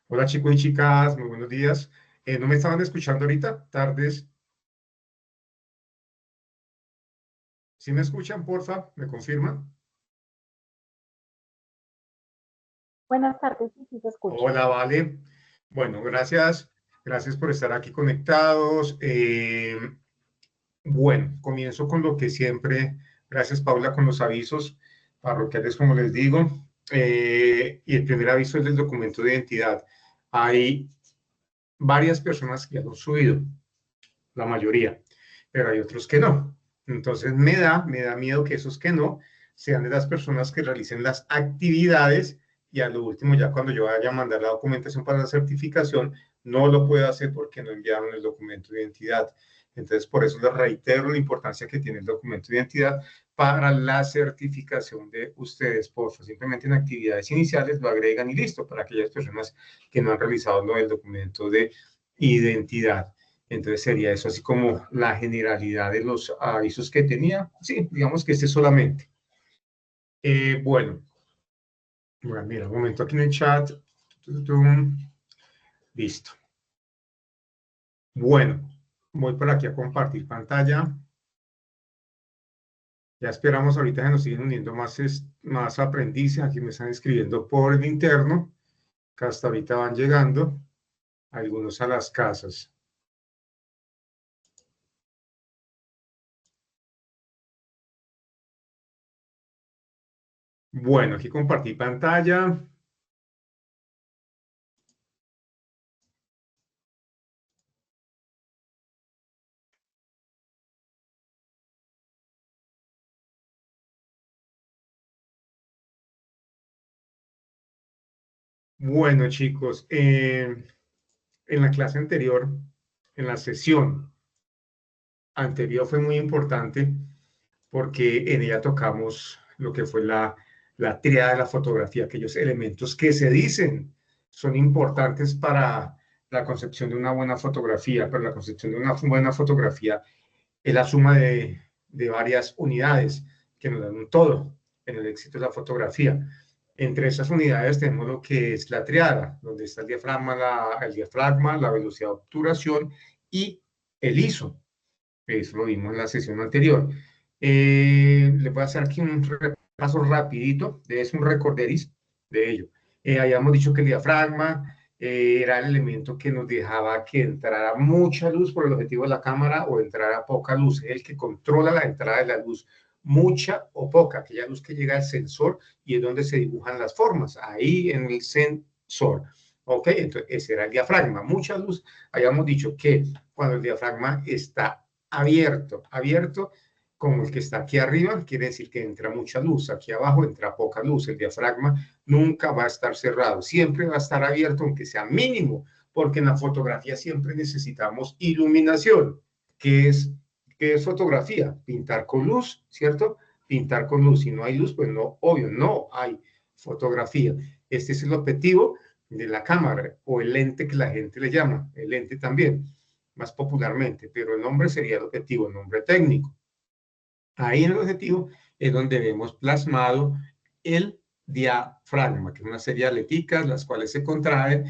Hola chicos y chicas, muy buenos días. ¿No me estaban escuchando ahorita? Tardes. ¿Sí me escuchan, porfa? ¿Me confirman? Buenas tardes, sí se escucha. Hola, vale. Bueno, gracias. Gracias por estar aquí conectados. Bueno, comienzo con lo que siempre. Gracias, Paula, con los avisos parroquiales, como les digo. Y el primer aviso es del documento de identidad. Hay varias personas que ya lo han subido, la mayoría, pero hay otros que no. Entonces me da miedo que esos que no sean de las personas que realicen las actividades y a lo último, ya cuando yo vaya a mandar la documentación para la certificación, no lo puedo hacer porque no enviaron el documento de identidad. Entonces, por eso les reitero la importancia que tiene el documento de identidad para la certificación de ustedes. Por favor, simplemente en actividades iniciales lo agregan y listo, para aquellas personas que no han realizado lo del documento de identidad. Entonces sería eso así como la generalidad de los avisos que tenía. Sí, digamos que este solamente. Bueno, mira, un momento aquí en el chat. Listo. Bueno, voy por aquí a compartir pantalla. Ya esperamos ahorita que nos siguen uniendo más aprendices. Aquí me están escribiendo por el interno, que hasta ahorita van llegando algunos a las casas. Bueno, aquí compartí pantalla. Bueno, chicos, en la clase anterior, en la sesión anterior fue muy importante porque en ella tocamos lo que fue la tríada de la fotografía, aquellos elementos que se dicen son importantes para la concepción de una buena fotografía, pero la concepción de una buena fotografía es la suma de varias unidades que nos dan un todo en el éxito de la fotografía. Entre esas unidades tenemos lo que es la triada, donde está el diafragma, la velocidad de obturación y el ISO. Eso lo vimos en la sesión anterior. Les voy a hacer aquí un repaso rapidito, es un recorderis de ello. Habíamos dicho que el diafragma era el elemento que nos dejaba que entrara mucha luz por el objetivo de la cámara o entrara poca luz, el que controla la entrada de la luz, mucha o poca, aquella luz que llega al sensor y es donde se dibujan las formas, ahí en el sensor. Ok, entonces ese era el diafragma, mucha luz. Habíamos dicho que cuando el diafragma está abierto como el que está aquí arriba, quiere decir que entra mucha luz, aquí abajo entra poca luz, el diafragma nunca va a estar cerrado, siempre va a estar abierto aunque sea mínimo, porque en la fotografía siempre necesitamos iluminación. ¿Qué es fotografía? Pintar con luz, ¿cierto? Pintar con luz, si no hay luz, pues no, obvio, no hay fotografía. Este es el objetivo de la cámara o el lente que la gente le llama, el lente también más popularmente, pero el nombre sería el objetivo, el nombre técnico. Ahí en el objetivo es donde vemos plasmado el diafragma, que es una serie de aleticas, las cuales se contraen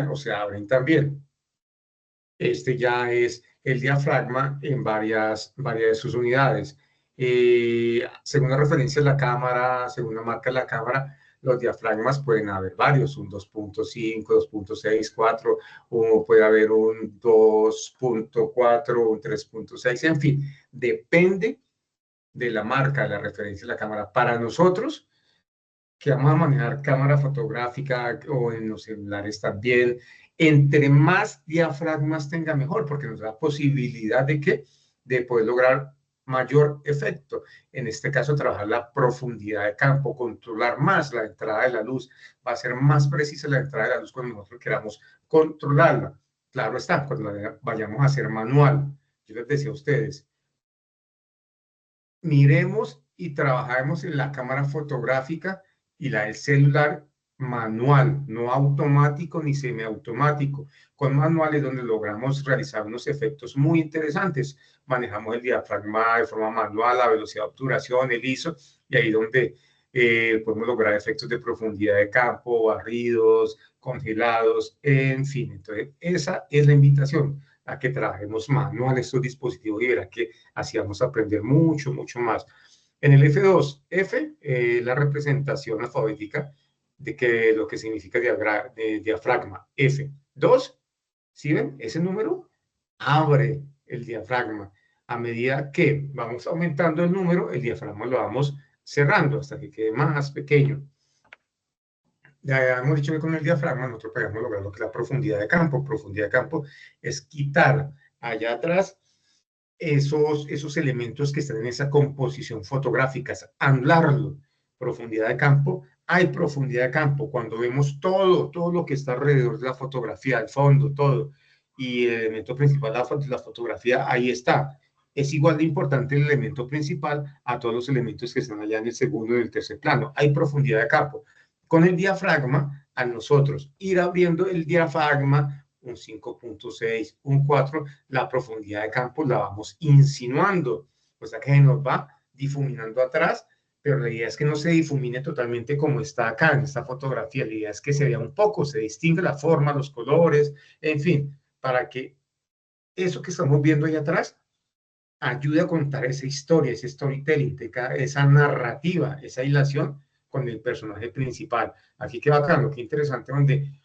o se abren también. Este ya es el diafragma en varias de sus unidades. Según la referencia de la cámara, según la marca de la cámara, los diafragmas pueden haber varios, un 2.5, 2.6, 4, o puede haber un 2.4, un 3.6, en fin, depende de la marca, de la referencia de la cámara. Para nosotros, que vamos a manejar cámara fotográfica o en los celulares también, entre más diafragmas tenga mejor, porque nos da posibilidad de poder lograr mayor efecto. En este caso, trabajar la profundidad de campo, controlar más la entrada de la luz, va a ser más precisa la entrada de la luz cuando nosotros queramos controlarla. Claro está, cuando la vayamos a hacer manual. Yo les decía a ustedes, miremos y trabajemos en la cámara fotográfica y la del celular manual, no automático ni semiautomático. Con manual es donde logramos realizar unos efectos muy interesantes. Manejamos el diafragma de forma manual, la velocidad de obturación, el ISO, y ahí donde podemos lograr efectos de profundidad de campo, barridos, congelados, en fin. Entonces, esa es la invitación a que trabajemos manual estos dispositivos y verá que así vamos a aprender mucho, mucho más. En el F2, F, la representación alfabética de que lo que significa diafragma. F2, ¿sí ven? Ese número abre el diafragma. A medida que vamos aumentando el número, el diafragma lo vamos cerrando hasta que quede más pequeño. Ya hemos dicho que con el diafragma nosotros podemos lograr lo que es la profundidad de campo. Profundidad de campo es quitar allá atrás esos elementos que están en esa composición fotográfica, es anularlo. Profundidad de campo, hay profundidad de campo cuando vemos todo lo que está alrededor de la fotografía, el fondo, todo, y el elemento principal de la fotografía, ahí está. Es igual de importante el elemento principal a todos los elementos que están allá en el segundo y el tercer plano. Hay profundidad de campo. Con el diafragma, a nosotros ir abriendo el diafragma, un 5.6, un 4, la profundidad de campo la vamos insinuando, o sea que nos va difuminando atrás, pero la idea es que no se difumine totalmente como está acá en esta fotografía, la idea es que se vea un poco, se distingue la forma, los colores, en fin, para que eso que estamos viendo ahí atrás ayude a contar esa historia, ese storytelling, esa narrativa, esa hilación con el personaje principal. Aquí qué bacano, qué interesante, donde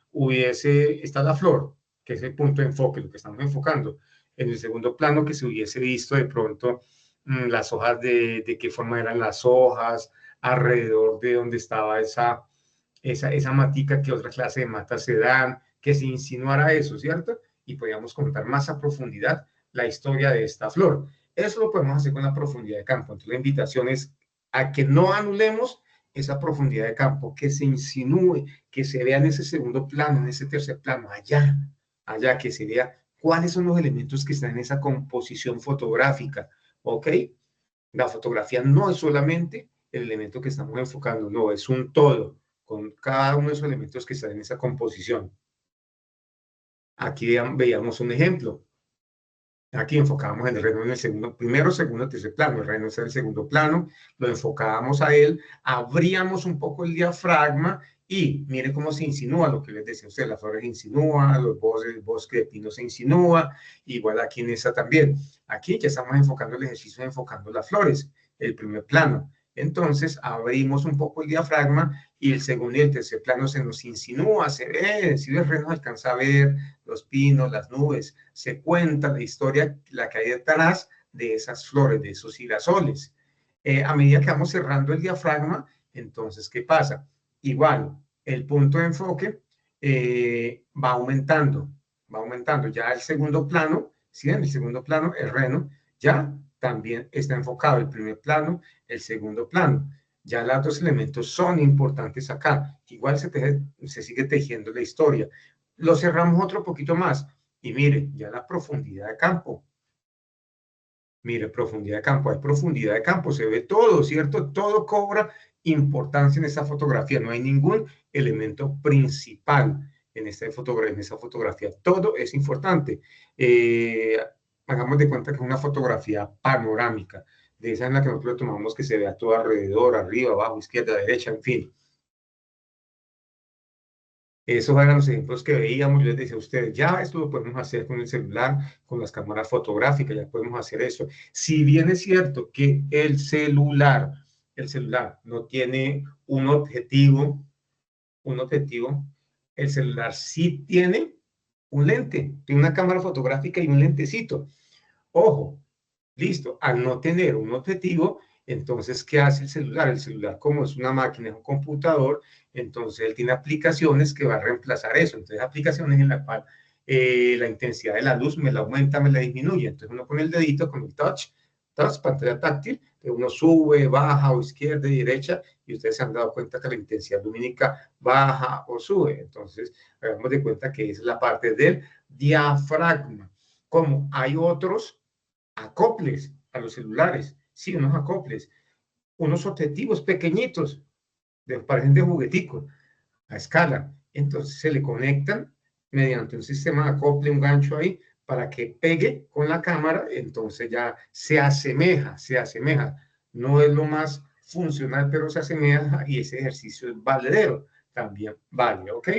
está la flor, que es el punto de enfoque, lo que estamos enfocando. En el segundo plano que se hubiese visto de pronto las hojas, de qué forma eran las hojas, alrededor de donde estaba esa matica, qué otra clase de matas se dan, que se insinuara eso, ¿cierto? Y podíamos contar más a profundidad la historia de esta flor. Eso lo podemos hacer con la profundidad de campo. Entonces la invitación es a que no anulemos esa profundidad de campo, que se insinúe, que se vea en ese segundo plano, en ese tercer plano, allá, que se vea cuáles son los elementos que están en esa composición fotográfica, ¿ok? La fotografía no es solamente el elemento que estamos enfocando, no, es un todo, con cada uno de esos elementos que están en esa composición. Aquí veíamos un ejemplo. Aquí enfocábamos el reno en el primero, segundo, tercer plano. El reno está en el segundo plano, lo enfocábamos a él, abríamos un poco el diafragma y mire cómo se insinúa lo que les decía a usted, las flores insinúa, el bosque de pino se insinúa, igual aquí en esa también. Aquí ya estamos enfocando el ejercicio, enfocando las flores, el primer plano. Entonces abrimos un poco el diafragma y el segundo y el tercer plano se nos insinúa, se ve, si el reno alcanza a ver los pinos, las nubes, se cuenta la historia, la que hay detrás de esas flores, de esos girasoles. A medida que vamos cerrando el diafragma, entonces, ¿qué pasa? Igual, el punto de enfoque va aumentando. Ya el segundo plano, ¿sí? En el segundo plano, el reno, ya también está enfocado el primer plano, el segundo plano. Ya los dos elementos son importantes acá. Igual se sigue tejiendo la historia. Lo cerramos otro poquito más. Y mire, ya la profundidad de campo. Mire, profundidad de campo. Hay profundidad de campo. Se ve todo, ¿cierto? Todo cobra importancia en esta fotografía. No hay ningún elemento principal en esa fotografía. Todo es importante. Hagamos de cuenta que es una fotografía panorámica. De esa en la que nosotros tomamos que se vea todo alrededor, arriba, abajo, izquierda, derecha, en fin. Esos eran los ejemplos que veíamos. Yo les decía a ustedes, ya esto lo podemos hacer con el celular, con las cámaras fotográficas, ya podemos hacer eso. Si bien es cierto que el celular no tiene un objetivo, el celular sí tiene un lente, tiene una cámara fotográfica y un lentecito. Ojo, listo, al no tener un objetivo, entonces, ¿qué hace el celular? El celular, como es una máquina, es un computador, entonces él tiene aplicaciones que va a reemplazar eso. Entonces, aplicaciones en la cual la intensidad de la luz me la aumenta, me la disminuye. Entonces, uno pone el dedito con el touch, pantalla táctil, uno sube, baja o izquierda y derecha, y ustedes se han dado cuenta que la intensidad lumínica baja o sube. Entonces, hagamos de cuenta que esa es la parte del diafragma. Como hay otros acoples a los celulares, sí, unos acoples, unos objetivos pequeñitos, parecen de jugueticos, a escala. Entonces se le conectan mediante un sistema de acople, un gancho ahí, para que pegue con la cámara, entonces ya se asemeja. No es lo más funcional, pero se asemeja y ese ejercicio es valedero, también vale, ¿ok?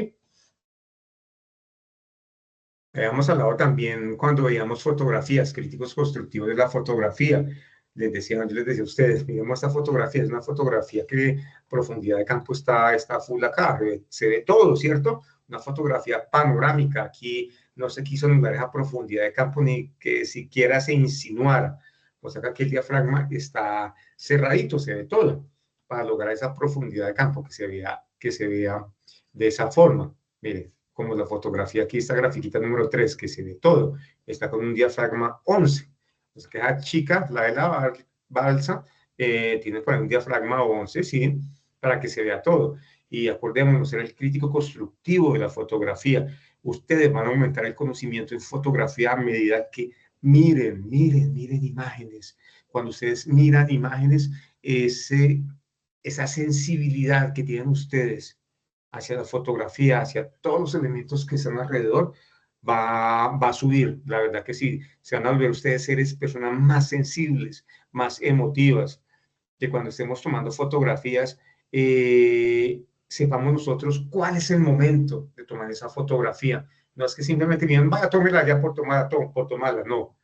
Habíamos hablado también cuando veíamos fotografías, críticos constructivos de la fotografía. Yo les decía a ustedes, miremos esta fotografía, es una fotografía que profundidad de campo está full acá, se ve todo, ¿cierto? Una fotografía panorámica, aquí no se quiso lograr esa profundidad de campo ni que siquiera se insinuara, o sea que aquí el diafragma está cerradito, se ve todo, para lograr esa profundidad de campo que se vea de esa forma. Miren, como la fotografía aquí, esta grafiquita número 3, que se ve todo, está con un diafragma 11. Entonces, que esa chica, la de la balsa, tiene por ahí un diafragma 11, ¿sí? Para que se vea todo. Y acordémonos, era el crítico constructivo de la fotografía. Ustedes van a aumentar el conocimiento en fotografía a medida que miren imágenes. Cuando ustedes miran imágenes, esa sensibilidad que tienen ustedes hacia la fotografía, hacia todos los elementos que están alrededor, va a subir. La verdad que sí, se van a volver ustedes seres, personas más sensibles, más emotivas, que cuando estemos tomando fotografías, sepamos nosotros cuál es el momento de tomar esa fotografía. No es que simplemente digan, vaya, tómela ya por tomarla, no.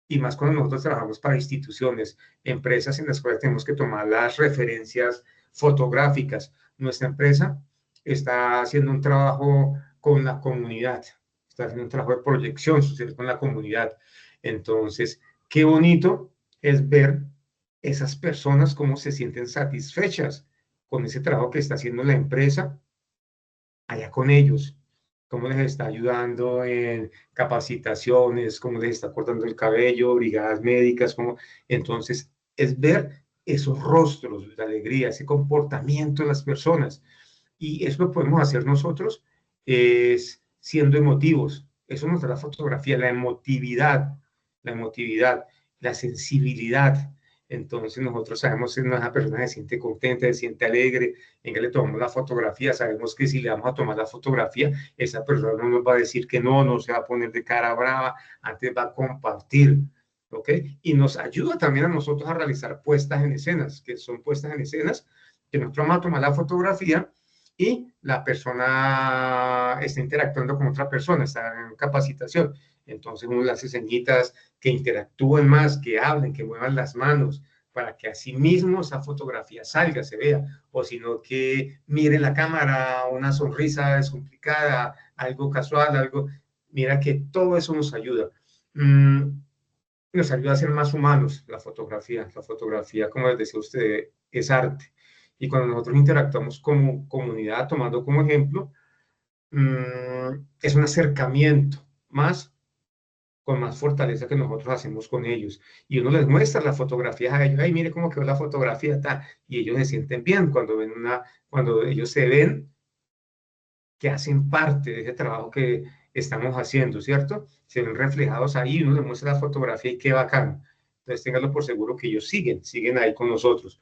Y más cuando nosotros trabajamos para instituciones, empresas en las cuales tenemos que tomar las referencias fotográficas. Nuestra empresa está haciendo un trabajo con la comunidad, está haciendo un trabajo de proyección social con la comunidad. Entonces, qué bonito es ver esas personas cómo se sienten satisfechas con ese trabajo que está haciendo la empresa allá con ellos, cómo les está ayudando en capacitaciones, cómo les está cortando el cabello, brigadas médicas, cómo... Entonces, es ver esos rostros de alegría, ese comportamiento de las personas. Y eso lo podemos hacer nosotros es siendo emotivos. Eso nos da la fotografía, la emotividad, la sensibilidad. Entonces nosotros sabemos si una persona se siente contenta, se siente alegre, en que le tomamos la fotografía, sabemos que si le vamos a tomar la fotografía, esa persona no nos va a decir que no, no se va a poner de cara brava, antes va a compartir, ¿ok? Y nos ayuda también a nosotros a realizar puestas en escenas, que son puestas en escenas, que nosotros vamos a tomar la fotografía y la persona está interactuando con otra persona, está en capacitación. Entonces uno le hace señitas que interactúen más, que hablen, que muevan las manos, para que así mismo esa fotografía salga, se vea, o sino que mire la cámara, una sonrisa descomplicada, algo casual, algo, mira que todo eso nos ayuda. Nos ayuda a ser más humanos la fotografía, como les decía usted, es arte. Y cuando nosotros interactuamos como comunidad, tomando como ejemplo, es un acercamiento más con más fortaleza que nosotros hacemos con ellos. Y uno les muestra las fotografías a ellos, ay, mire cómo quedó la fotografía, ta, y ellos se sienten bien cuando ven cuando ellos se ven que hacen parte de ese trabajo que estamos haciendo, ¿cierto? Se ven reflejados ahí, uno les muestra la fotografía y qué bacán. Entonces, ténganlo por seguro que ellos siguen ahí con nosotros.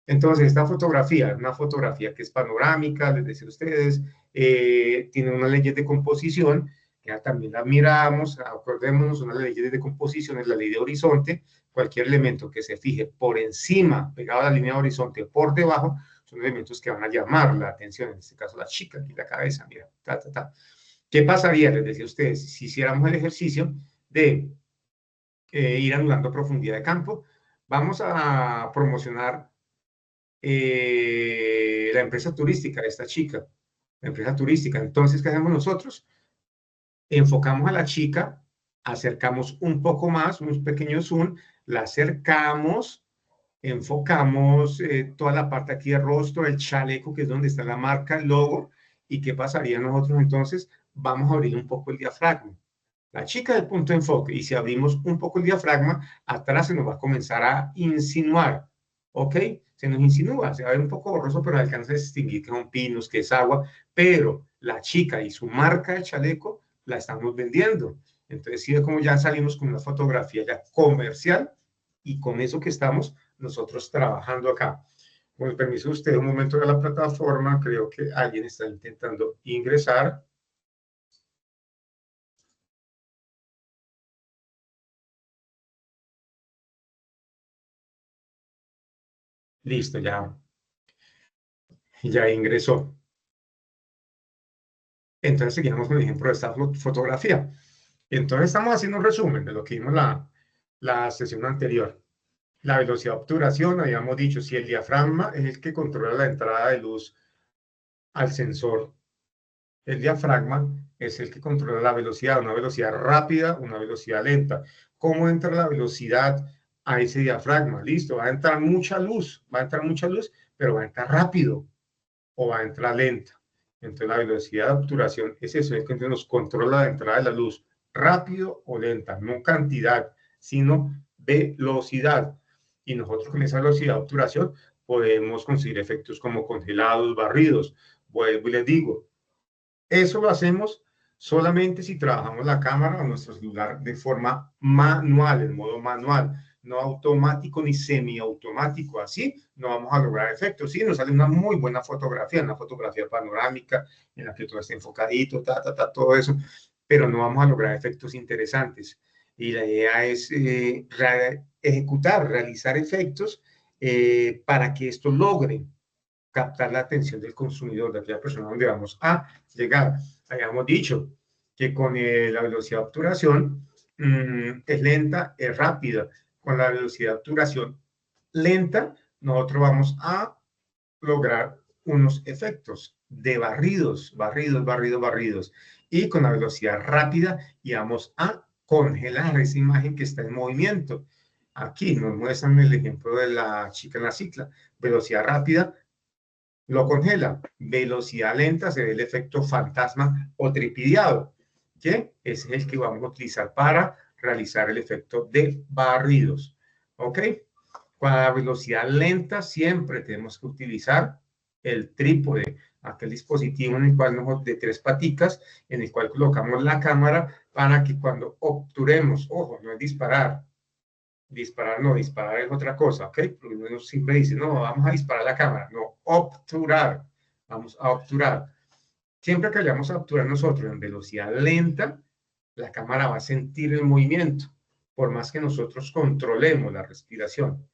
Entonces, esta fotografía, una fotografía que es panorámica, les decía a ustedes, tiene unas leyes de composición, que también la miramos, acordémonos, una ley de composición es la ley de horizonte, cualquier elemento que se fije por encima, pegado a la línea de horizonte, por debajo, son elementos que van a llamar la atención, en este caso la chica, aquí la cabeza, mira, ta, ta, ta. ¿Qué pasaría, les decía a ustedes, si hiciéramos el ejercicio de ir anulando profundidad de campo? Vamos a promocionar la empresa turística de esta chica, la empresa turística. Entonces, ¿qué hacemos nosotros? Enfocamos a la chica, acercamos un poco más, un pequeño zoom, la acercamos, enfocamos toda la parte aquí del rostro, el chaleco, que es donde está la marca, el logo. ¿Y qué pasaría nosotros entonces? Vamos a abrir un poco el diafragma. La chica del punto de enfoque, y si abrimos un poco el diafragma, atrás se nos va a comenzar a insinuar, ¿ok? Se nos insinúa, se va a ver un poco borroso, pero alcanza a distinguir que son pinos, que es agua, pero la chica y su marca de chaleco la estamos vendiendo. Entonces, sí, como ya salimos con una fotografía ya comercial y con eso que estamos nosotros trabajando acá. Con el permiso de usted, un momento de la plataforma, creo que alguien está intentando ingresar. Listo, ya ingresó. Entonces seguimos con el ejemplo de esta fotografía. Entonces estamos haciendo un resumen de lo que vimos la sesión anterior. La velocidad de obturación, habíamos dicho, si el diafragma es el que controla la entrada de luz al sensor, el diafragma es el que controla la velocidad, una velocidad rápida, una velocidad lenta. ¿Cómo entra la velocidad a ese diafragma? Listo, va a entrar mucha luz, pero va a entrar rápido o va a entrar lenta. Entonces la velocidad de obturación es eso, es que nos controla la entrada de la luz, rápido o lenta, no cantidad, sino velocidad. Y nosotros con esa velocidad de obturación podemos conseguir efectos como congelados, barridos. Vuelvo y les digo, eso lo hacemos solamente si trabajamos la cámara o nuestro celular de forma manual, en modo manual, no automático ni semiautomático. Así no vamos a lograr efectos. Sí, nos sale una muy buena fotografía, una fotografía panorámica en la que todo está enfocadito, todo eso, pero no vamos a lograr efectos interesantes. Y la idea es realizar efectos para que esto logre captar la atención del consumidor, de aquella persona donde vamos a llegar. Habíamos dicho que con la velocidad de obturación es lenta, es rápida. Con la velocidad de obturación lenta, nosotros vamos a lograr unos efectos de barridos. Y con la velocidad rápida, y vamos a congelar esa imagen que está en movimiento. Aquí nos muestran el ejemplo de la chica en la cicla. Velocidad rápida, lo congela. Velocidad lenta, se ve el efecto fantasma o tripidiado, que es el que vamos a utilizar para realizar el efecto de barridos. ¿Ok? Con la velocidad lenta siempre tenemos que utilizar el trípode, aquel dispositivo en el cual de tres paticas, en el cual colocamos la cámara para que cuando obturemos, ojo, no es disparar, disparar no, disparar es otra cosa, ¿ok? Porque uno siempre dice, no, vamos a disparar la cámara, no, obturar, vamos a obturar. Siempre que vayamos a obturar nosotros en velocidad lenta, la cámara va a sentir el movimiento, por más que nosotros controlemos la respiración.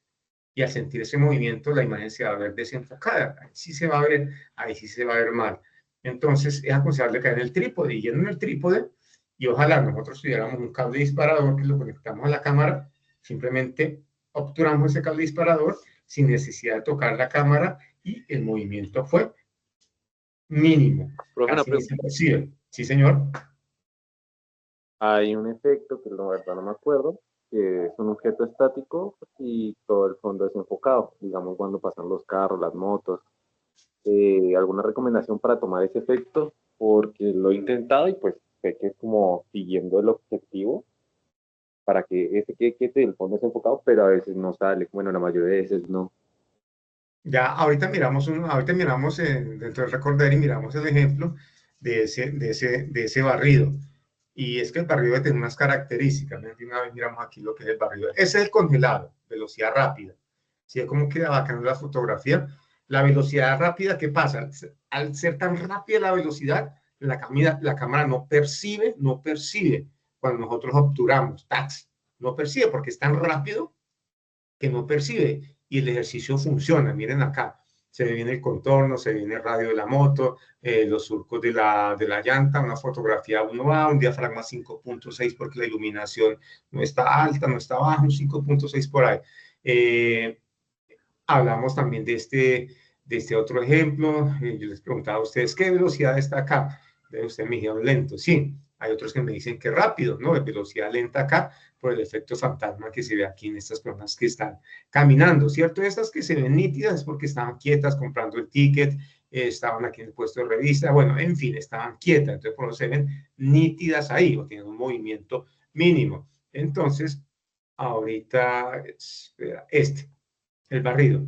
Y al sentir ese movimiento, la imagen se va a ver desenfocada. Ahí sí se va a ver, ahí sí se va a ver mal. Entonces, es aconsejable caer en el trípode, y yendo en el trípode, y ojalá nosotros tuviéramos un cable disparador que lo conectamos a la cámara, simplemente obturamos ese cable disparador sin necesidad de tocar la cámara y el movimiento fue mínimo, Profe, una casi ni pregunta. se percibe. Sí, señor. Hay un efecto que la verdad no me acuerdo, que es un objeto estático y todo el fondo es enfocado, digamos cuando pasan los carros, las motos. ¿Alguna recomendación para tomar ese efecto? Porque lo he intentado y pues sé que es como siguiendo el objetivo para que ese que quede el fondo es enfocado, pero a veces no sale. Bueno, la mayoría de veces no. Ya ahorita miramos dentro del recorder y miramos el ejemplo de ese barrido. Y es que el barrido tiene unas características. Una vez miramos aquí lo que es el barrido. Ese es el congelado, velocidad rápida. ¿Sí? Es como queda bacana la fotografía. La velocidad rápida, ¿qué pasa? Al ser tan rápida la velocidad, la cámara no percibe cuando nosotros obturamos, tax, no percibe porque es tan rápido que no percibe y el ejercicio funciona. Miren acá, se ve bien el contorno, se ve bien el radio de la moto, los surcos de la llanta, una fotografía 1A, un diafragma 5.6 porque la iluminación no está alta, no está baja, un 5.6 por ahí. Hablamos también de este otro ejemplo. Yo les preguntaba a ustedes, ¿qué velocidad está acá? Ustedes me dijeron lento. Sí, hay otros que me dicen que rápido, ¿no? De velocidad lenta acá por el efecto fantasma que se ve aquí en estas personas que están caminando, ¿cierto? Estas que se ven nítidas es porque estaban quietas comprando el ticket, estaban aquí en el puesto de revista, bueno, en fin, estaban quietas, entonces por eso se ven nítidas ahí o tienen un movimiento mínimo. Entonces, ahorita, espera, el barrido.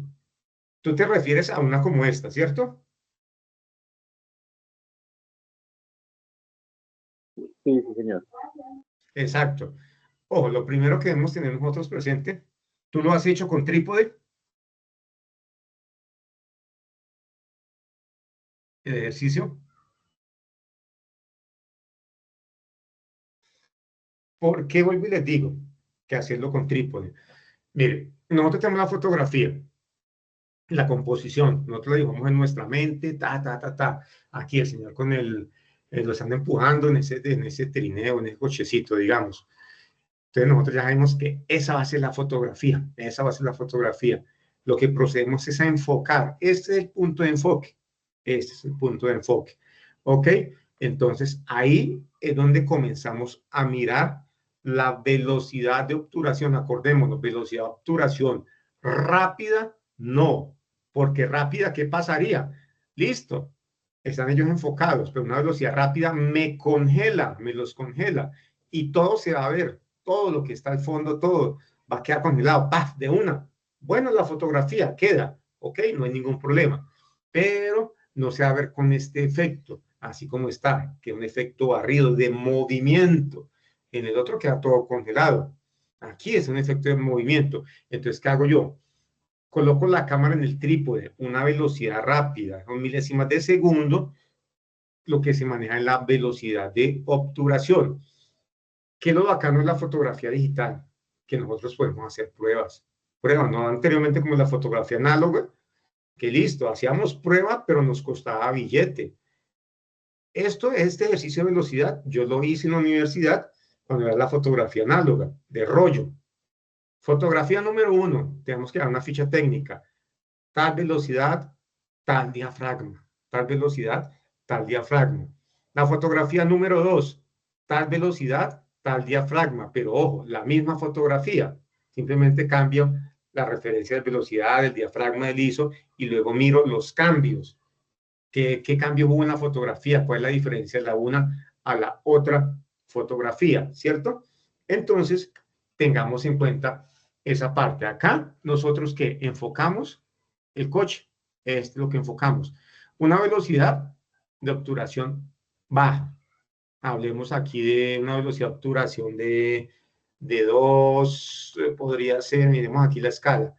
Tú te refieres a una como esta, ¿cierto? Sí, sí, señor. Exacto. Ojo, lo primero que debemos tener nosotros presente, tú lo has hecho con trípode, el ejercicio. ¿Por qué vuelvo y les digo que hacerlo con trípode? Mire, nosotros tenemos la fotografía. la composición. Nosotros la dibujamos en nuestra mente, ta, ta, ta, ta. Aquí el señor con lo están empujando en ese trineo, en ese cochecito, digamos. Entonces nosotros ya sabemos que esa va a ser la fotografía, esa va a ser la fotografía. Lo que procedemos es a enfocar. Este es el punto de enfoque. Este es el punto de enfoque. ¿Ok? Entonces ahí es donde comenzamos a mirar la velocidad de obturación. Acordémonos, velocidad de obturación rápida, no. Porque rápida, ¿qué pasaría? Listo. Están ellos enfocados, pero una velocidad rápida me congela, me los congela. Y todo se va a ver, todo lo que está al fondo, todo va a quedar congelado, ¡paf! De una. Bueno, la fotografía queda, ok, no hay ningún problema, pero no se va a ver con este efecto, así como está, que es un efecto barrido de movimiento. En el otro queda todo congelado. Aquí es un efecto de movimiento. Entonces, ¿qué hago yo? Coloco la cámara en el trípode, una velocidad rápida, con milésimas de segundo, lo que se maneja en la velocidad de obturación. ¿Qué es lo bacano de la fotografía digital? Que nosotros podemos hacer pruebas. Pruebas, no anteriormente como la fotografía análoga, que listo, hacíamos prueba, pero nos costaba billete. Este ejercicio de velocidad, yo lo hice en la universidad cuando era la fotografía análoga, de rollo. Fotografía número 1, tenemos que dar una ficha técnica. Tal velocidad, tal diafragma. Tal velocidad, tal diafragma. La fotografía número 2, tal velocidad, tal diafragma. Pero ojo, la misma fotografía. Simplemente cambio la referencia de velocidad, del diafragma, del ISO, y luego miro los cambios. ¿Qué cambios hubo en la fotografía? ¿Cuál es la diferencia de la una a la otra fotografía? ¿Cierto? Entonces, tengamos en cuenta esa parte. Acá, nosotros que enfocamos el coche, es lo que enfocamos. Una velocidad de obturación baja. Hablemos aquí de una velocidad de obturación de 2, podría ser, miremos aquí la escala,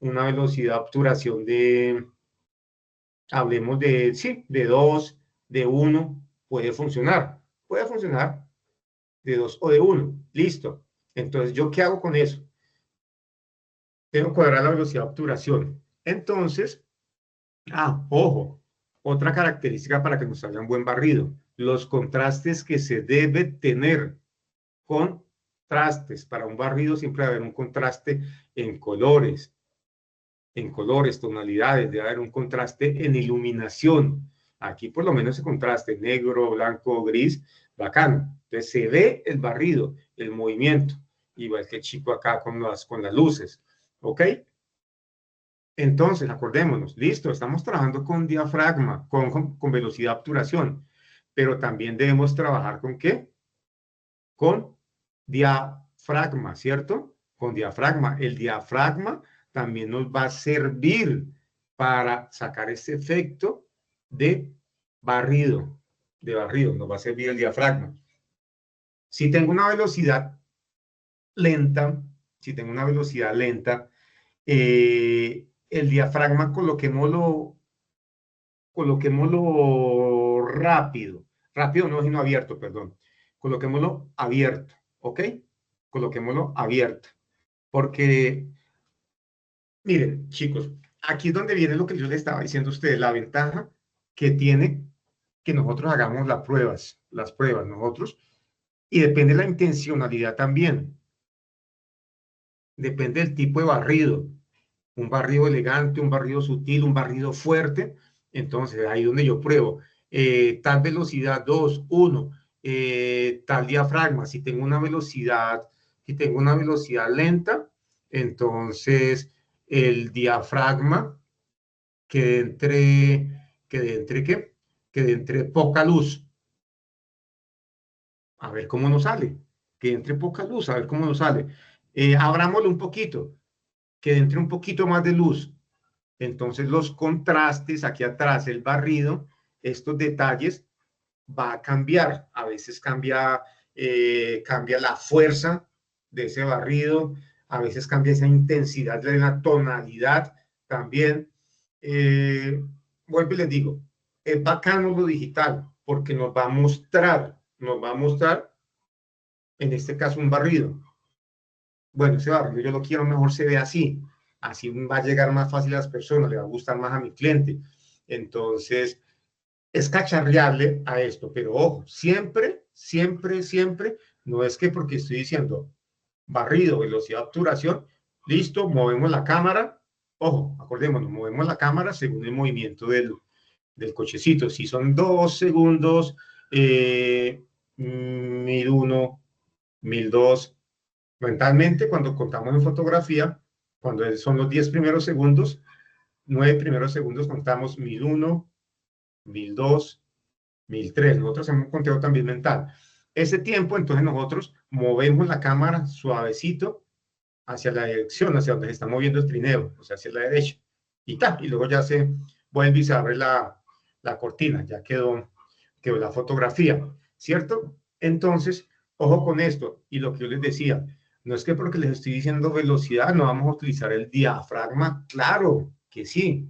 una velocidad de obturación de, hablemos de, sí, de 2, de 1, puede funcionar de 2 o de 1, listo. Entonces, ¿yo qué hago con eso? Tengo que cuadrar la velocidad de obturación. Entonces, ojo, otra característica para que nos salga un buen barrido, los contrastes que se debe tener. Contrastes, para un barrido siempre debe haber un contraste en colores, tonalidades, debe haber un contraste en iluminación. Aquí por lo menos ese contraste negro, blanco, gris, bacano. Entonces se ve el barrido, el movimiento, igual que el chico acá con las luces, ¿ok? Entonces, acordémonos, listo, estamos trabajando con diafragma, con velocidad de obturación, pero también debemos trabajar ¿con qué? Con diafragma, ¿cierto? Con diafragma. El diafragma también nos va a servir para sacar ese efecto de barrido, nos va a servir el diafragma. Si tengo una velocidad lenta, el diafragma coloquémoslo rápido no, sino abierto, perdón. Coloquémoslo abierto, ¿ok? Coloquémoslo abierto. Porque, miren, chicos, aquí es donde viene lo que yo les estaba diciendo a ustedes, la ventaja que tiene que nosotros hagamos las pruebas nosotros, y depende de la intencionalidad también. Depende del tipo de barrido. Un barrido elegante, un barrido sutil, un barrido fuerte. Entonces, ahí donde yo pruebo. Tal velocidad 2, 1, tal diafragma. Si tengo una velocidad lenta, entonces el diafragma ¿qué? Que entre poca luz. A ver cómo nos sale. Que entre poca luz, a ver cómo nos sale. Abrámoslo un poquito, que entre un poquito más de luz. Entonces los contrastes aquí atrás, el barrido, estos detalles va a cambiar. A veces cambia la fuerza de ese barrido, a veces cambia esa intensidad de la tonalidad también. Vuelvo y les digo, es bacano lo digital porque nos va a mostrar, en este caso un barrido. Bueno, ese barrido yo lo quiero mejor se ve así. así va a llegar más fácil a las personas, le va a gustar más a mi cliente. Entonces, es cacharrearle a esto, pero ojo, siempre, siempre, siempre, no es que porque estoy diciendo barrido, velocidad de obturación, listo, movemos la cámara, ojo, acordémonos, movemos la cámara según el movimiento del cochecito. Si son 2 segundos, 1001, 1002, mentalmente cuando contamos en fotografía, cuando son los 10 primeros segundos, 9 primeros segundos contamos 1001, 1002, 1003. Nosotros hacemos un conteo también mental. Ese tiempo, entonces nosotros movemos la cámara suavecito hacia la dirección, hacia donde se está moviendo el trineo, o sea, hacia la derecha. Y luego ya se vuelve y se abre la cortina, ya quedó la fotografía, ¿cierto? Entonces, ojo con esto, y lo que yo les decía, no es que porque les estoy diciendo velocidad no vamos a utilizar el diafragma, claro que sí,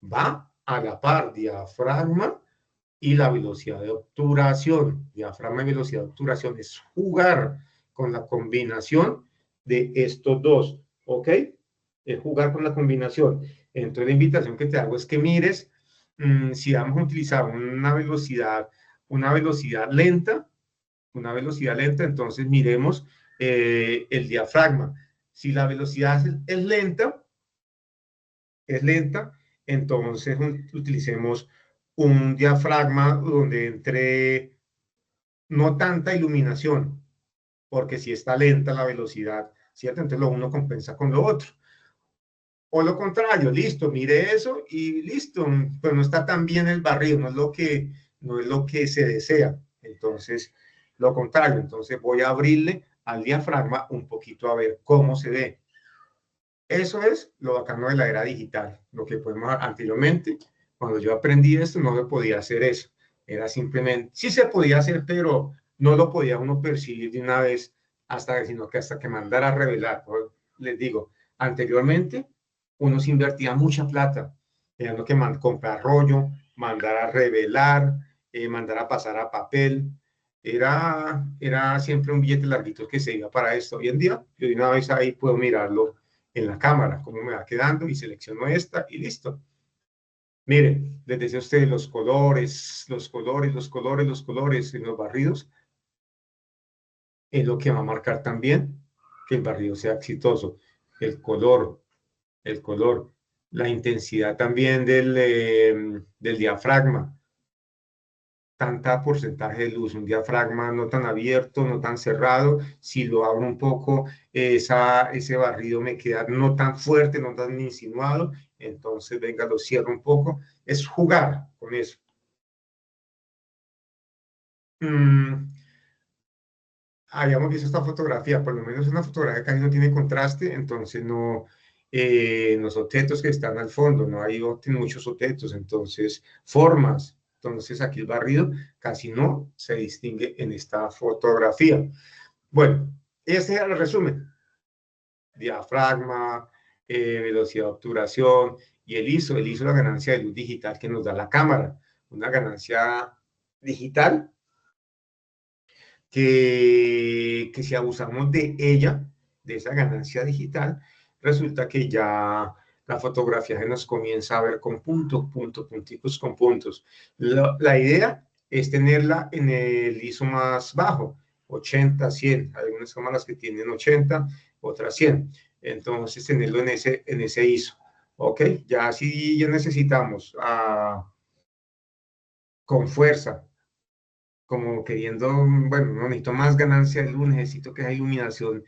va a la par diafragma y la velocidad de obturación. Diafragma y velocidad de obturación es jugar con la combinación de estos dos, ¿ok? Es jugar con la combinación. Entonces la invitación que te hago es que mires si vamos a utilizar una velocidad lenta, entonces miremos el diafragma. Si la velocidad es lenta, entonces utilicemos un diafragma donde entre no tanta iluminación, porque si está lenta la velocidad, ¿cierto? Entonces lo uno compensa con lo otro. O lo contrario, listo, mire eso y listo, pues no está tan bien el barrido, no es lo que se desea. Entonces, lo contrario, entonces voy a abrirle al diafragma un poquito a ver cómo se ve. Eso es lo bacano de la era digital, lo que podemos anteriormente, cuando yo aprendí esto, no se podía hacer eso. Era simplemente, sí se podía hacer, pero no lo podía uno percibir de una vez, sino que hasta que mandara a revelar. Les digo, anteriormente uno se invertía mucha plata, teniendo que comprar rollo, mandar a revelar, mandar a pasar a papel. Era siempre un billete larguito que se iba para esto. Hoy en día, yo de una vez ahí puedo mirarlo en la cámara, cómo me va quedando y selecciono esta y listo. Miren, les decía a ustedes los colores en los barridos, es lo que va a marcar también que el barrido sea exitoso. El color, la intensidad también del diafragma, tanta porcentaje de luz, un diafragma no tan abierto, no tan cerrado, si lo abro un poco, ese barrido me queda no tan fuerte, no tan insinuado, entonces venga, lo cierro un poco, es jugar con eso. Habíamos visto esta fotografía, por lo menos una fotografía que casi no tiene contraste, entonces no, los objetos que están al fondo, no hay muchos objetos, entonces formas. Entonces aquí el barrido casi no se distingue en esta fotografía. Bueno, ese es el resumen. Diafragma, velocidad de obturación y el ISO es la ganancia de luz digital que nos da la cámara. Una ganancia digital que si abusamos de ella, de esa ganancia digital, resulta que ya la fotografía se nos comienza a ver con punticos con puntos. La idea es tenerla en el ISO más bajo, 80, 100. Hay algunas cámaras que tienen 80, otras 100. Entonces, tenerlo en ese ISO. ¿Ok? Ya si ya necesitamos con fuerza, como queriendo, bueno, no necesito más ganancia de luz, necesito que esa iluminación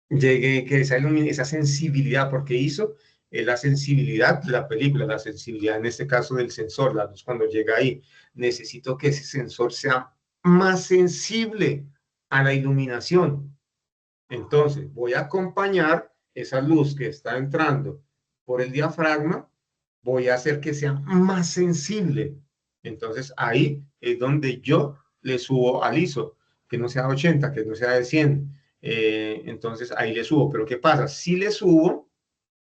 llegue, que esa sensibilidad, porque hizo la sensibilidad de la película, la sensibilidad en este caso del sensor, la luz cuando llega ahí, necesito que ese sensor sea más sensible a la iluminación. Entonces, voy a acompañar esa luz que está entrando por el diafragma, voy a hacer que sea más sensible. Entonces, ahí es donde yo le subo al ISO, que no sea 80, que no sea de 100. Entonces, ahí le subo. Pero, ¿qué pasa? Si le subo,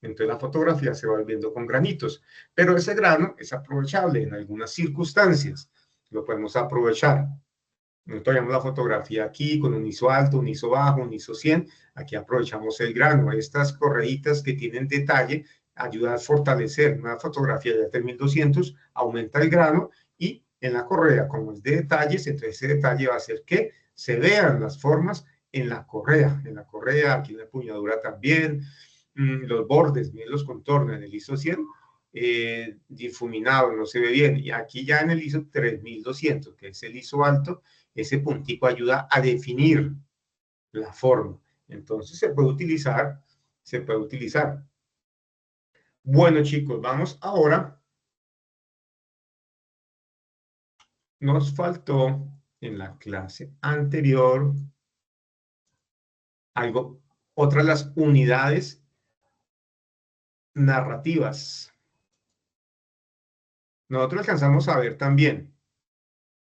entonces la fotografía se va viendo con granitos. Pero ese grano es aprovechable en algunas circunstancias. Lo podemos aprovechar. Nosotros llamamos la fotografía aquí con un ISO alto, un ISO bajo, un ISO 100. Aquí aprovechamos el grano. Estas correitas que tienen detalle ayudan a fortalecer una fotografía de 3200, aumenta el grano y en la correa, como es de detalles, entonces ese detalle va a hacer que se vean las formas en la correa, aquí en la empuñadura también, los bordes, miren los contornos en el ISO 100, difuminado, no se ve bien, y aquí ya en el ISO 3200, que es el ISO alto, ese puntico ayuda a definir la forma. Entonces se puede utilizar, Bueno, chicos, vamos ahora. Nos faltó en la clase anterior algo, otras las unidades narrativas. Nosotros alcanzamos a ver también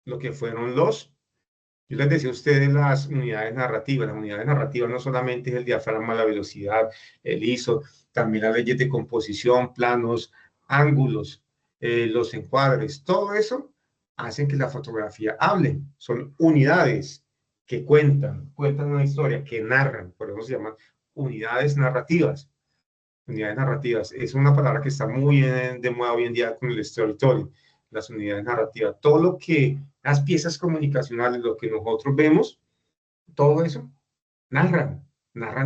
lo que fueron yo les decía a ustedes las unidades narrativas. Las unidades narrativas no solamente es el diafragma, la velocidad, el ISO, también las leyes de composición, planos, ángulos, los encuadres, todo eso hacen que la fotografía hable. Son unidades que cuentan una historia, que narran, por eso se llaman unidades narrativas. Unidades narrativas es una palabra que está muy de moda hoy en día con el storytelling, las unidades narrativas. Todo lo que, las piezas comunicacionales, lo que nosotros vemos, todo eso narran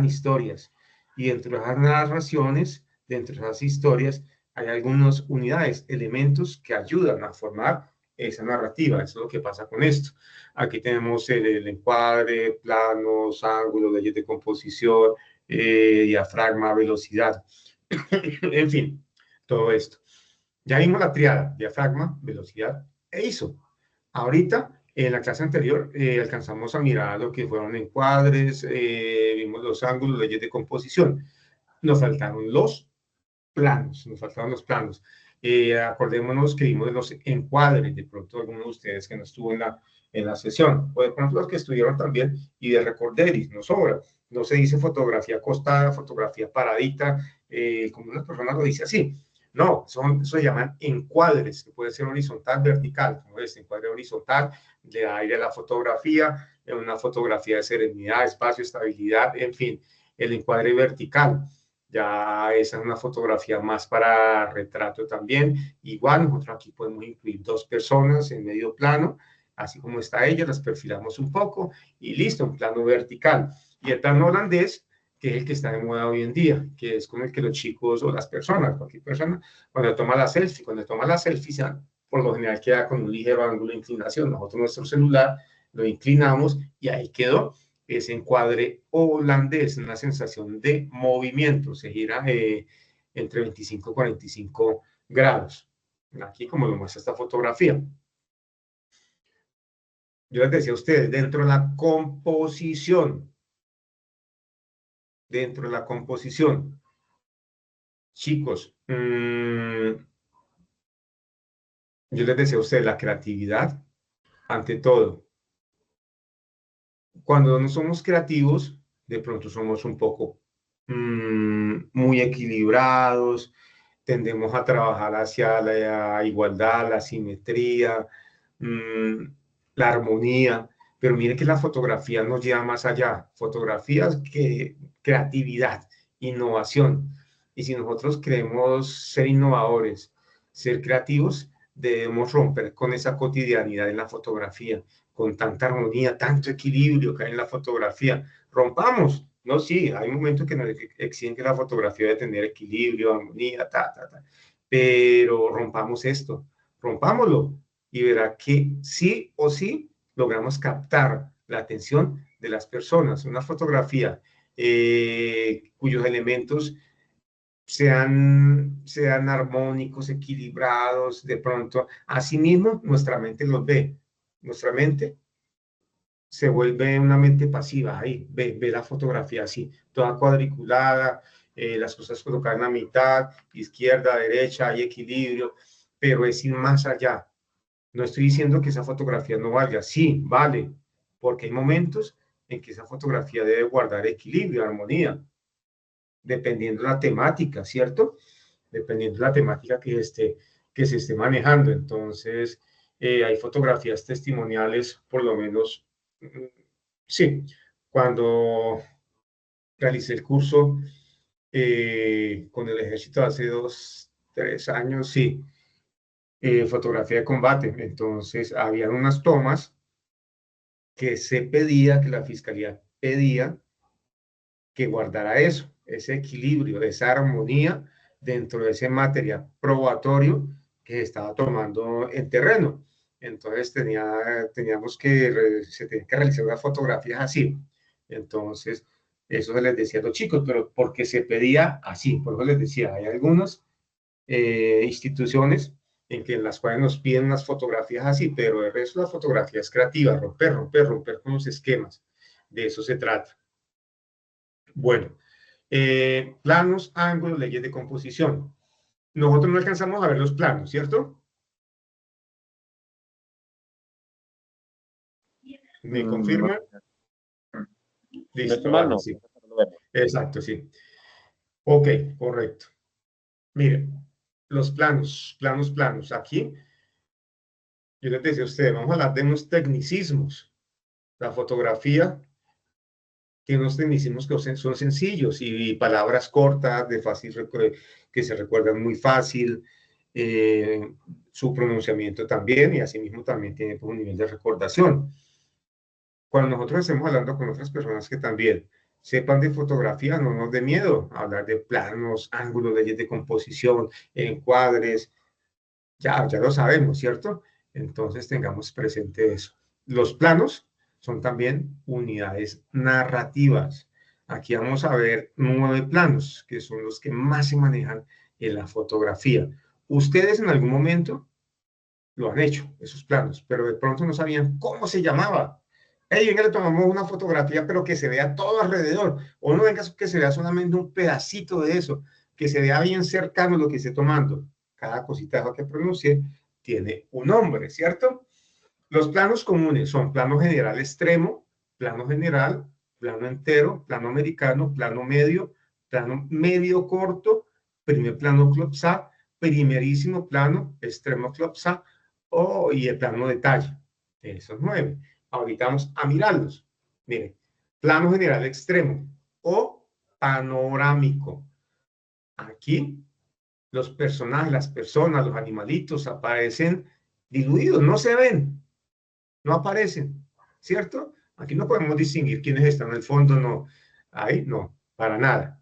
historias. Y dentro de esas narraciones, dentro de esas historias, hay algunas unidades, elementos que ayudan a formar esa narrativa. Eso es lo que pasa con esto. Aquí tenemos el encuadre, planos, ángulos, leyes de composición, diafragma, velocidad. En fin, todo esto. Ya vimos la triada, diafragma, velocidad e ISO. Ahorita, en la clase anterior, alcanzamos a mirar lo que fueron encuadres, vimos los ángulos, leyes de composición. Nos faltaron los planos, acordémonos que vimos los encuadres, de pronto algunos de ustedes que no estuvo en la sesión, o de pronto los que estuvieron también, y de recorderis, no sobra. No se dice fotografía acostada, fotografía paradita, como una persona lo dice así. No, eso se llaman encuadres, que puede ser horizontal, vertical, como este encuadre horizontal, le da aire a la fotografía, una fotografía de serenidad, espacio, estabilidad, en fin, el encuadre vertical. Ya esa es una fotografía más para retrato también. Igual nosotros aquí podemos incluir dos personas en medio plano, así como está ella, las perfilamos un poco y listo, un plano vertical. Y el plano holandés, que es el que está de moda hoy en día, que es con el que los chicos o las personas, cualquier persona, cuando toma la selfie, por lo general queda con un ligero ángulo de inclinación. Nosotros nuestro celular lo inclinamos y ahí quedó ese encuadre holandés, una sensación de movimiento, se gira entre 25 y 45 grados. Aquí como lo muestra esta fotografía. Yo les decía a ustedes, dentro de la composición, chicos, yo les decía a ustedes, la creatividad, ante todo. Cuando no somos creativos, de pronto somos un poco muy equilibrados, tendemos a trabajar hacia la igualdad, la simetría, la armonía, pero mire que la fotografía nos lleva más allá, fotografías que creatividad, innovación. Y si nosotros queremos ser innovadores, ser creativos, debemos romper con esa cotidianidad en la fotografía, con tanta armonía, tanto equilibrio que hay en la fotografía. Rompamos, no, sí, hay momentos que nos exigen que la fotografía debe tener equilibrio, armonía, pero rompamos esto, rompámoslo y verá que sí o sí logramos captar la atención de las personas. Una fotografía cuyos elementos sean armónicos, equilibrados, de pronto, asimismo nuestra mente los ve. Nuestra mente se vuelve una mente pasiva, ahí, ve la fotografía así, toda cuadriculada, las cosas colocadas en la mitad, izquierda, derecha, hay equilibrio, pero es ir más allá. No estoy diciendo que esa fotografía no valga, sí, vale, porque hay momentos en que esa fotografía debe guardar equilibrio, armonía, dependiendo de la temática, ¿cierto? Dependiendo de la temática que se esté manejando. Entonces, hay fotografías testimoniales, por lo menos Sí, cuando realicé el curso con el ejército hace 3 años, sí, fotografía de combate. Entonces, habían unas tomas que se pedía, que la fiscalía pedía que guardara eso, ese equilibrio, esa armonía dentro de ese material probatorio que estaba tomando en terreno. Entonces teníamos que, se tenía que realizar unas fotografías así. Entonces, eso se les decía a los chicos, pero porque se pedía así, por eso les decía, hay algunas instituciones en las cuales nos piden unas fotografías así, pero el resto de la fotografía es creativa, romper con los esquemas. De eso se trata. Bueno, planos, ángulos, leyes de composición. Nosotros no alcanzamos a ver los planos, ¿cierto? ¿Me confirman? Listo, vale, sí. Exacto, sí. Ok, correcto. Miren, los planos. Aquí, yo les decía a ustedes, vamos a hablar de unos tecnicismos. La fotografía tiene unos tecnicismos que son sencillos y palabras cortas, de fácil que se recuerdan muy fácil. Su pronunciamiento también, y asimismo también tiene un nivel de recordación. Cuando nosotros estemos hablando con otras personas que también sepan de fotografía, no nos dé miedo hablar de planos, ángulos, leyes de composición, encuadres, ya lo sabemos, ¿cierto? Entonces tengamos presente eso. Los planos son también unidades narrativas. Aquí vamos a ver 9 planos, que son los que más se manejan en la fotografía. Ustedes en algún momento lo han hecho, esos planos, pero de pronto no sabían cómo se llamaba. Hey, venga, le tomamos una fotografía, pero que se vea todo alrededor, o no venga que se vea solamente un pedacito de eso, que se vea bien cercano lo que esté tomando. Cada cosita que pronuncie tiene un nombre, ¿cierto? Los planos comunes son plano general extremo, plano general, plano entero, plano americano, plano medio corto, primer plano close-up, primerísimo plano, extremo close-up, y el plano detalle. Esos 9. Ahorita vamos a mirarlos. Miren, plano general extremo o panorámico. Aquí los personajes, las personas, los animalitos aparecen diluidos, no se ven, no aparecen, ¿cierto? Aquí no podemos distinguir quiénes están en el fondo, no. Ahí no, para nada.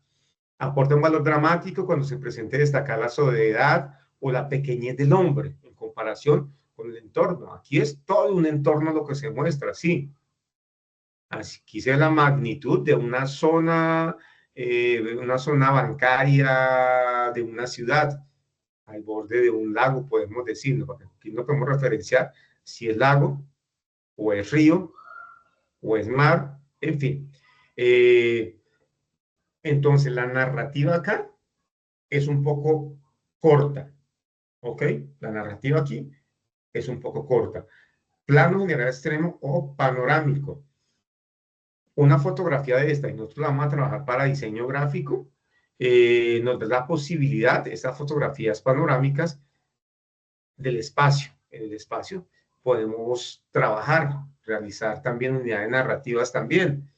Aporta un valor dramático cuando se presente destacar la soledad o la pequeñez del hombre en comparación con el entorno. Aquí es todo un entorno lo que se muestra, sí. Aquí se ve la magnitud de una zona bancaria de una ciudad, al borde de un lago, podemos decirlo, porque aquí no podemos referenciar si es lago, o es río, o es mar, en fin. Entonces, la narrativa acá es un poco corta, ¿ok? La narrativa aquí es un poco corta. Plano general extremo o panorámico. Una fotografía de esta, y nosotros la vamos a trabajar para diseño gráfico, nos da la posibilidad, estas fotografías panorámicas, del espacio. En el espacio podemos trabajar, realizar también unidades narrativas también.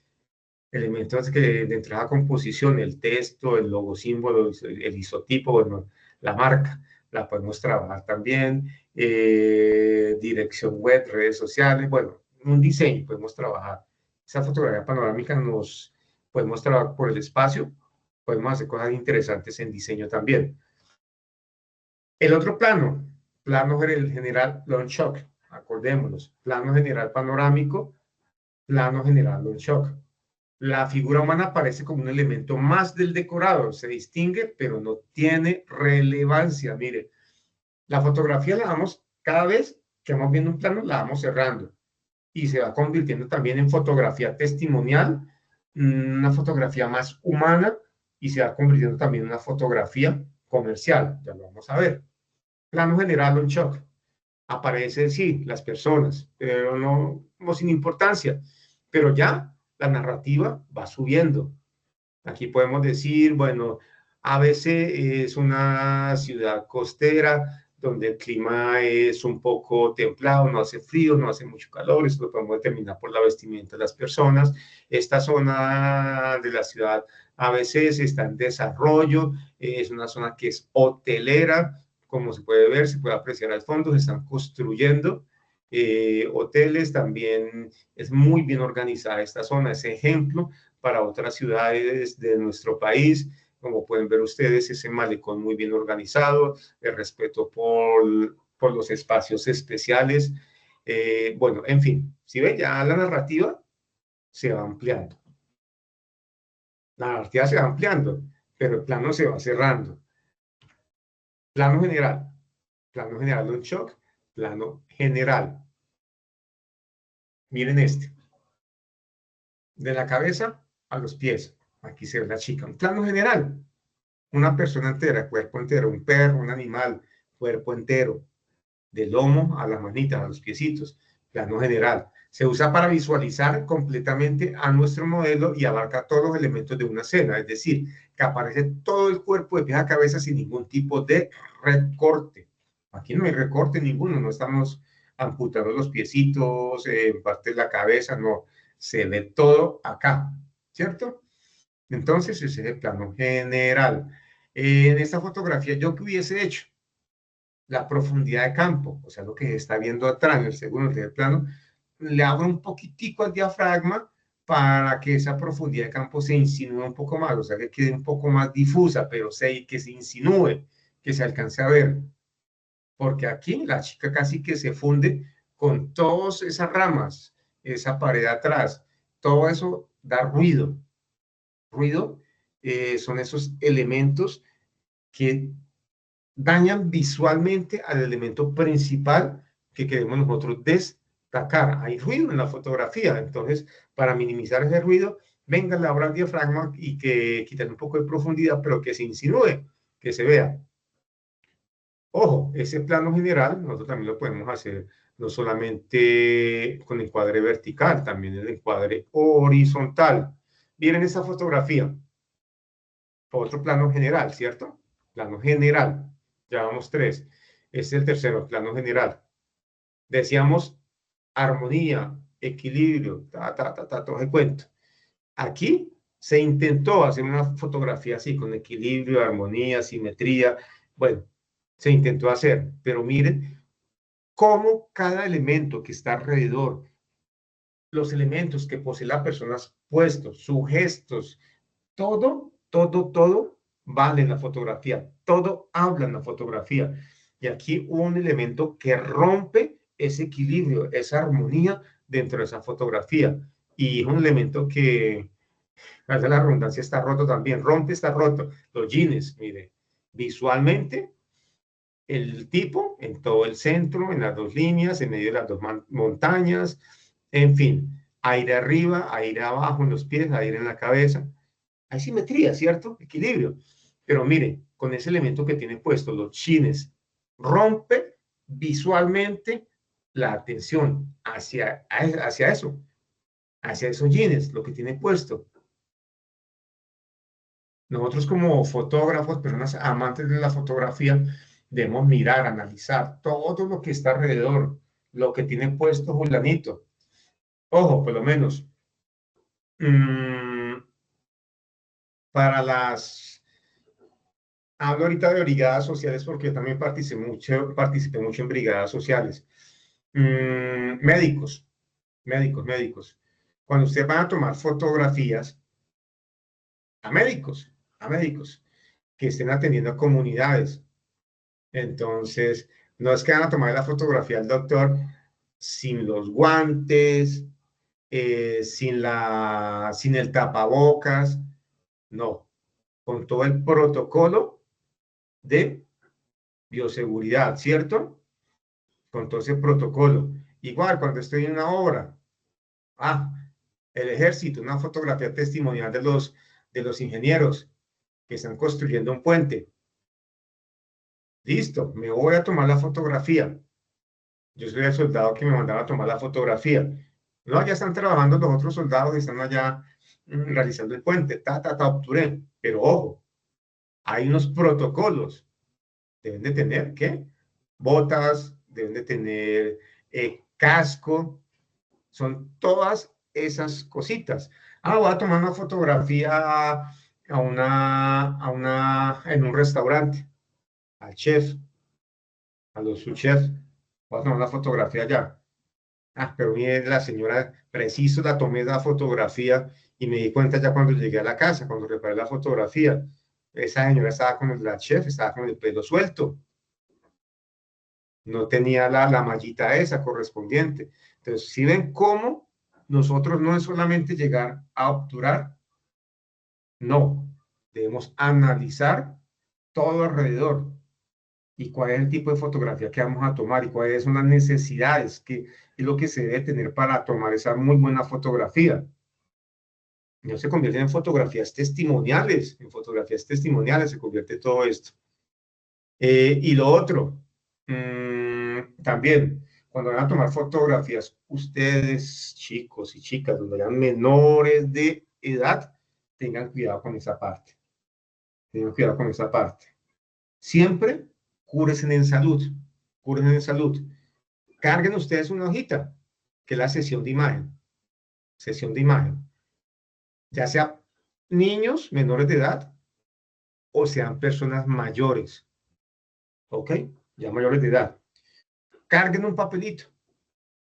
Elementos que de entrada composición, el texto, el logo símbolo, el isotipo, bueno, la marca, la podemos trabajar también. Dirección web, redes sociales, bueno, un diseño podemos trabajar. Esa fotografía panorámica nos podemos trabajar por el espacio, podemos hacer cosas interesantes en diseño también. El otro plano general long shock, acordémonos, plano general panorámico, plano general long shock. La figura humana aparece como un elemento más del decorado, se distingue, pero no tiene relevancia. Mire, la fotografía la vamos, cada vez que vamos viendo un plano, la vamos cerrando y se va convirtiendo también en fotografía testimonial, una fotografía más humana y se va convirtiendo también en una fotografía comercial. Ya lo vamos a ver. Plano general long shock. Aparecen, sí, las personas, pero no sin importancia. Pero ya la narrativa va subiendo. Aquí podemos decir, bueno, ABC es una ciudad costera donde el clima es un poco templado, no hace frío, no hace mucho calor, eso lo podemos determinar por la vestimenta de las personas. Esta zona de la ciudad a veces está en desarrollo, es una zona que es hotelera, como se puede ver, se puede apreciar al fondo, se están construyendo hoteles, también es muy bien organizada esta zona, es ejemplo para otras ciudades de nuestro país. Como pueden ver ustedes, ese malecón muy bien organizado, el respeto por los espacios especiales. Bueno, en fin, si ven, ya la narrativa se va ampliando. La narrativa se va ampliando, pero el plano se va cerrando. Plano general de un shock, plano general. Miren este. De la cabeza a los pies. Aquí se ve la chica. Un plano general. Una persona entera, cuerpo entero. Un perro, un animal, cuerpo entero. Del lomo a las manitas, a los piecitos. Plano general. Se usa para visualizar completamente a nuestro modelo y abarca todos los elementos de una escena. Es decir, que aparece todo el cuerpo de pies a cabeza sin ningún tipo de recorte. Aquí no hay recorte ninguno. No estamos amputando los piecitos, parte de la cabeza, no. Se ve todo acá, ¿cierto? Entonces, ese es el plano general. En esta fotografía, ¿yo qué hubiese hecho? La profundidad de campo, o sea, lo que se está viendo atrás en el segundo tercer plano, le abro un poquitico al diafragma para que esa profundidad de campo se insinúe un poco más, o sea, que quede un poco más difusa, pero que se insinúe, que se alcance a ver. Porque aquí la chica casi que se funde con todas esas ramas, esa pared atrás, todo eso da ruido. Ruido son esos elementos que dañan visualmente al elemento principal que queremos nosotros destacar. Hay ruido en la fotografía, entonces para minimizar ese ruido, venga, le abra el diafragma y que quiten un poco de profundidad, pero que se insinúe, que se vea. Ojo, ese plano general nosotros también lo podemos hacer no solamente con encuadre vertical, también el encuadre horizontal. Miren esa fotografía. Otro plano general, ¿cierto? Plano general. Ya vamos 3. Este es el tercero, plano general. Decíamos armonía, equilibrio, todo el cuento. Aquí se intentó hacer una fotografía así, con equilibrio, armonía, simetría. Bueno, se intentó hacer, pero miren cómo cada elemento que está alrededor, los elementos que posee la persona puestos, sus gestos, todo vale en la fotografía, todo habla en la fotografía. Y aquí hubo un elemento que rompe ese equilibrio, esa armonía dentro de esa fotografía. Y es un elemento que, a la redundancia, está roto también. Rompe, está roto. Los jeans, mire, visualmente, el tipo en todo el centro, en las dos líneas, en medio de las dos montañas, en fin, aire arriba, aire abajo en los pies, aire en la cabeza. Hay simetría, ¿cierto? Equilibrio. Pero mire, con ese elemento que tiene puesto, los chines, rompe visualmente la atención hacia eso, hacia esos jeans, lo que tiene puesto. Nosotros como fotógrafos, personas amantes de la fotografía, debemos mirar, analizar todo lo que está alrededor, lo que tiene puesto Julanito. Ojo, por lo menos, para hablo ahorita de brigadas sociales porque yo también participé mucho en brigadas sociales. Médicos. Cuando ustedes van a tomar fotografías a médicos que estén atendiendo a comunidades, entonces no es que van a tomar la fotografía al doctor sin los guantes, sin el tapabocas, no, con todo el protocolo de bioseguridad, ¿cierto? Con todo ese protocolo. Igual cuando estoy en una obra, el ejército, una fotografía testimonial de los ingenieros que están construyendo un puente. Listo, me voy a tomar la fotografía. Yo soy el soldado que me mandaba a tomar la fotografía. No, ya están trabajando los otros soldados, están allá realizando el puente, obturé. Pero ojo, hay unos protocolos. Deben de tener, ¿qué? botas, deben de tener casco, son todas esas cositas. Ah, voy a tomar una fotografía en un restaurante, al chef, a los subchefs, voy a tomar una fotografía allá. Ah, pero mire, la señora, preciso la tomé la fotografía y me di cuenta ya cuando llegué a la casa, cuando reparé la fotografía, esa señora estaba con la chef, estaba con el pelo suelto, no tenía la mallita esa correspondiente. Entonces, si ven cómo nosotros no es solamente llegar a obturar, no, debemos analizar todo alrededor y cuál es el tipo de fotografía que vamos a tomar y cuáles son las necesidades que es lo que se debe tener para tomar esa muy buena fotografía. No se convierten en fotografías testimoniales, se convierte todo esto. Y lo otro, también, cuando van a tomar fotografías, ustedes, chicos y chicas, donde hayan menores de edad, tengan cuidado con esa parte. Tengan cuidado con esa parte. Siempre cúrense en salud. Cúrense en salud. Carguen ustedes una hojita, que es la sesión de imagen. Sesión de imagen. Ya sea niños menores de edad o sean personas mayores. ¿Ok? Ya mayores de edad. Carguen un papelito,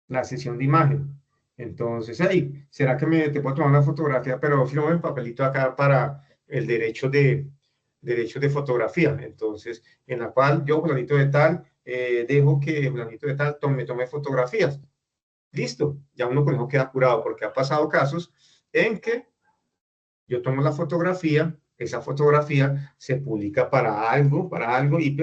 la sesión de imagen. Entonces, hey, ¿será que te puedo tomar una fotografía? Pero firmo el papelito acá para el derecho de fotografía. Entonces, en la cual yo, fulanito de tal, dejo que fulanito de tal tome fotografías. Listo, ya uno con eso queda curado, porque ha pasado casos en que yo tomo la fotografía, esa fotografía se publica para algo, y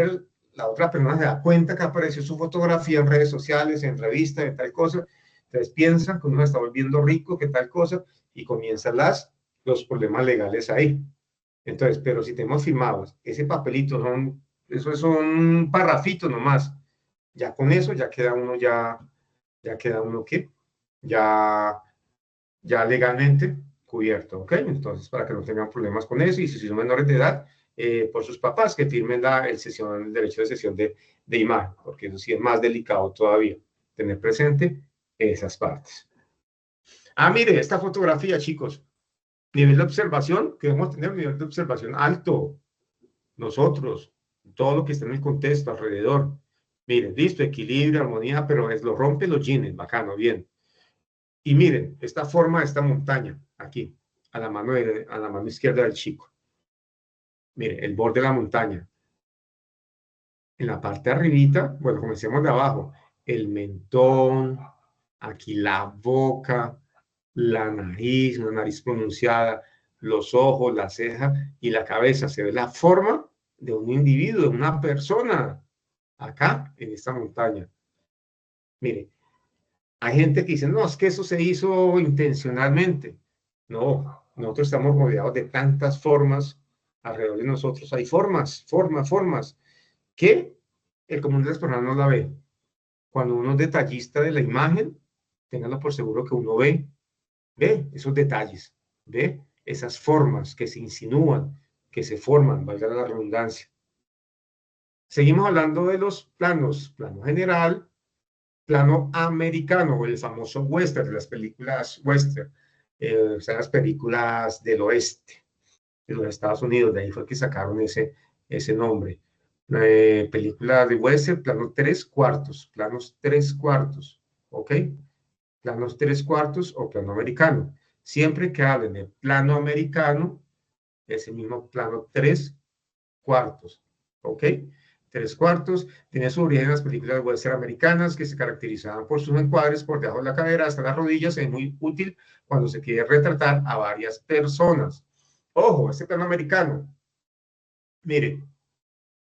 la otra persona se da cuenta que apareció su fotografía en redes sociales, en revistas, en tal cosa. Entonces piensan que uno se está volviendo rico, que tal cosa, y comienzan los problemas legales ahí. Entonces, pero si tenemos firmados ese papelito, eso es un parrafito nomás. Ya con eso ya queda uno ¿qué? Ya legalmente cubierto, ¿ok? Entonces, para que no tengan problemas con eso, y si son menores de edad, por sus papás, que firmen el derecho de sesión de imagen, porque eso sí es más delicado todavía, tener presente esas partes. Ah, mire, esta fotografía, chicos, nivel de observación, que debemos tener un nivel de observación alto, nosotros, todo lo que está en el contexto, alrededor. Miren, listo, equilibrio, armonía, pero lo rompe los jeans, bacano, bien. Y miren, esta forma de esta montaña, aquí, a la mano izquierda del chico. Miren, el borde de la montaña. En la parte arribita, bueno, comencemos de abajo. El mentón, aquí la boca, la nariz, una nariz pronunciada, los ojos, la ceja y la cabeza. Se ve la forma de un individuo, de una persona, acá, en esta montaña. Mire, hay gente que dice, no, es que eso se hizo intencionalmente. No, nosotros estamos rodeados de tantas formas alrededor de nosotros. Hay formas, que el común de las personas no la ve. Cuando uno es detallista de la imagen, ténganlo por seguro que uno ve esos detalles, ve esas formas que se insinúan, que se forman, valga la redundancia. Seguimos hablando de los planos, plano general, plano americano, el famoso western, de las películas western, o sea, las películas del oeste, de los Estados Unidos, de ahí fue que sacaron ese nombre. Película de western, plano 3/4, planos 3/4, ¿ok? Planos 3/4 o plano americano. Siempre que hablen de plano americano, ese mismo plano 3/4, ¿ok? 3/4 tiene su origen en las películas western americanas que se caracterizaban por sus encuadres por debajo de la cadera hasta las rodillas. Es muy útil cuando se quiere retratar a varias personas. Ojo, este plano americano. Mire,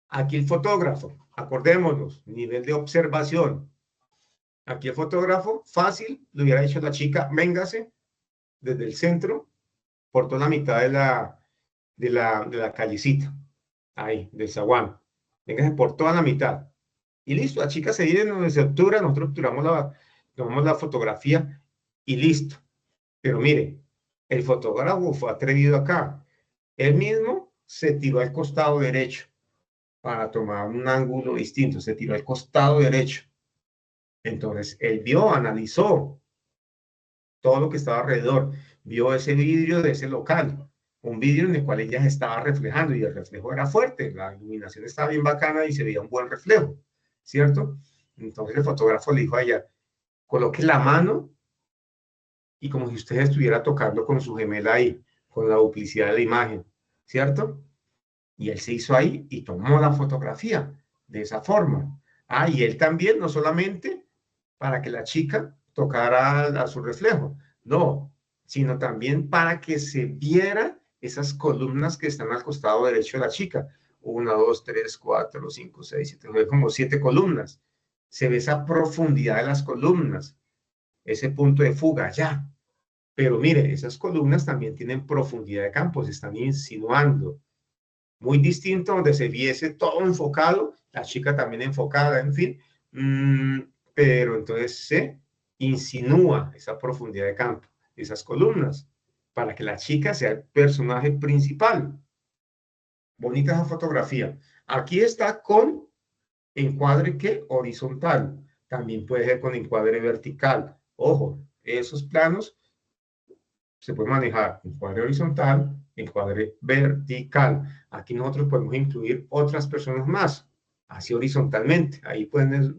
aquí el fotógrafo, acordémonos, nivel de observación. Aquí el fotógrafo, fácil, le hubiera dicho a la chica, véngase desde el centro por toda la mitad de la callecita, ahí, del zaguán. Véngase por toda la mitad. Y listo, la chica se viene donde se obtura, nosotros tomamos la fotografía y listo. Pero mire, el fotógrafo fue atrevido acá. Él mismo se tiró al costado derecho. para tomar un ángulo distinto, se tiró al costado derecho. Entonces, él vio, analizó todo lo que estaba alrededor, vio ese vidrio de ese local, un vidrio en el cual ella se estaba reflejando y el reflejo era fuerte, la iluminación estaba bien bacana y se veía un buen reflejo, ¿cierto? Entonces el fotógrafo le dijo a ella, coloque la mano y como si usted estuviera tocando con su gemela ahí, con la duplicidad de la imagen, ¿cierto? Y él se hizo ahí y tomó la fotografía de esa forma. Ah, y él también, no solamente para que la chica tocara a su reflejo, no, sino también para que se viera esas columnas que están al costado derecho de la chica. 1, 2, 3, 4, 5, 6, 7, como 7 columnas. Se ve esa profundidad de las columnas, ese punto de fuga, ya. Pero mire, esas columnas también tienen profundidad de campo, se están insinuando. Muy distinto donde se viese todo enfocado, la chica también enfocada, en fin. Pero entonces se insinúa esa profundidad de campo, esas columnas, para que la chica sea el personaje principal. Bonita esa fotografía. Aquí está con encuadre que horizontal. También puede ser con encuadre vertical. Ojo, esos planos se puede manejar encuadre horizontal, encuadre vertical. Aquí nosotros podemos incluir otras personas más, así horizontalmente. Ahí pueden ser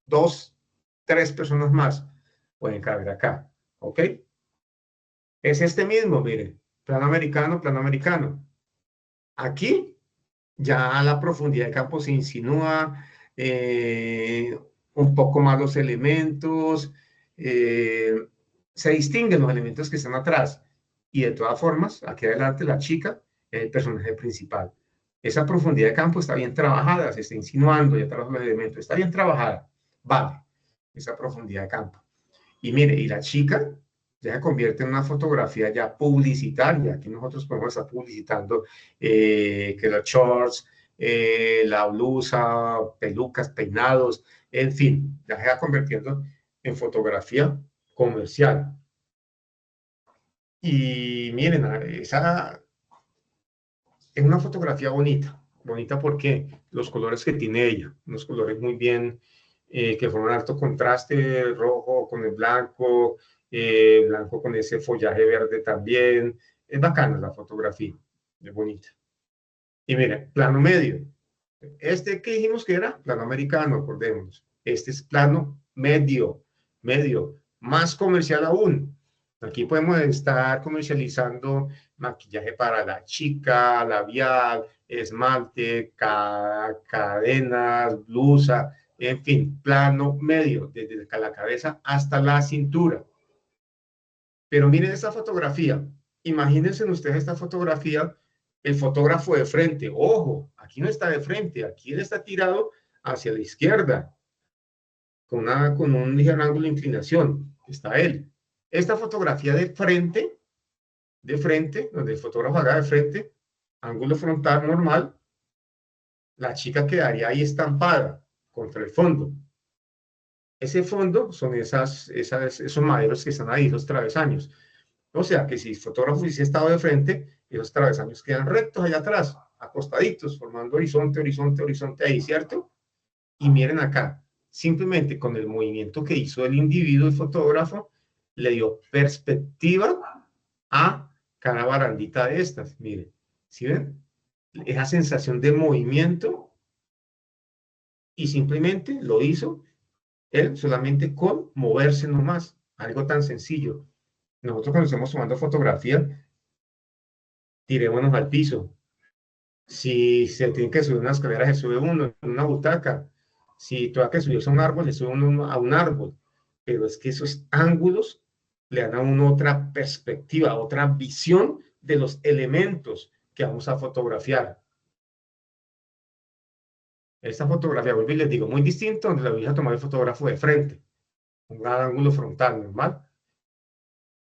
2, 3 personas más. Pueden caber acá, ¿ok? Es este mismo, miren, plano americano, plano americano. Aquí ya la profundidad de campo se insinúa, un poco más los elementos, se distinguen los elementos que están atrás. Y de todas formas, aquí adelante la chica es el personaje principal. Esa profundidad de campo está bien trabajada, se está insinuando, ya trabajo los elementos, está bien trabajada. Vale, esa profundidad de campo. Y mire, y la chica ya se convierte en una fotografía ya publicitaria. Aquí nosotros podemos estar publicitando que los shorts, la blusa, pelucas, peinados, en fin, ya se va convirtiendo en fotografía comercial. Y miren, esa es una fotografía bonita. Bonita porque los colores que tiene ella, unos colores muy bien, que forman alto contraste, rojo con el blanco con ese follaje verde también. Es bacana la fotografía, es bonita. Y mira, plano medio. Este que dijimos que era plano americano, acordémonos. Este es plano medio, medio, más comercial aún. Aquí podemos estar comercializando maquillaje para la chica, labial, esmalte, cadenas, blusa, en fin, plano medio, desde la cabeza hasta la cintura. Pero miren esta fotografía. Imagínense ustedes esta fotografía, el fotógrafo de frente. Ojo, aquí no está de frente, aquí él está tirado hacia la izquierda, con un ligero ángulo de inclinación. Está él. Esta fotografía de frente, donde el fotógrafo haga de frente, ángulo frontal normal, la chica quedaría ahí estampada contra el fondo. Ese fondo son esos maderos que están ahí, los travesaños. O sea que si el fotógrafo hubiese estado de frente, esos travesaños quedan rectos allá atrás, acostaditos, formando horizonte, horizonte, horizonte ahí, ¿cierto? Y miren acá, simplemente con el movimiento que hizo el individuo, el fotógrafo, le dio perspectiva a cada barandita de estas. Miren, ¿sí ven? Esa sensación de movimiento y simplemente lo hizo él solamente con moverse nomás, algo tan sencillo. Nosotros cuando estamos tomando fotografía, tirémonos al piso. Si se tiene que subir una escalera, se sube uno en una butaca. Si tuvo que subirse a un árbol, se sube uno a un árbol. Pero es que esos ángulos le dan a uno otra perspectiva, otra visión de los elementos que vamos a fotografiar. Esta fotografía, vuelvo y les digo, muy distinto donde la voy a tomar el fotógrafo de frente, un gran ángulo frontal normal.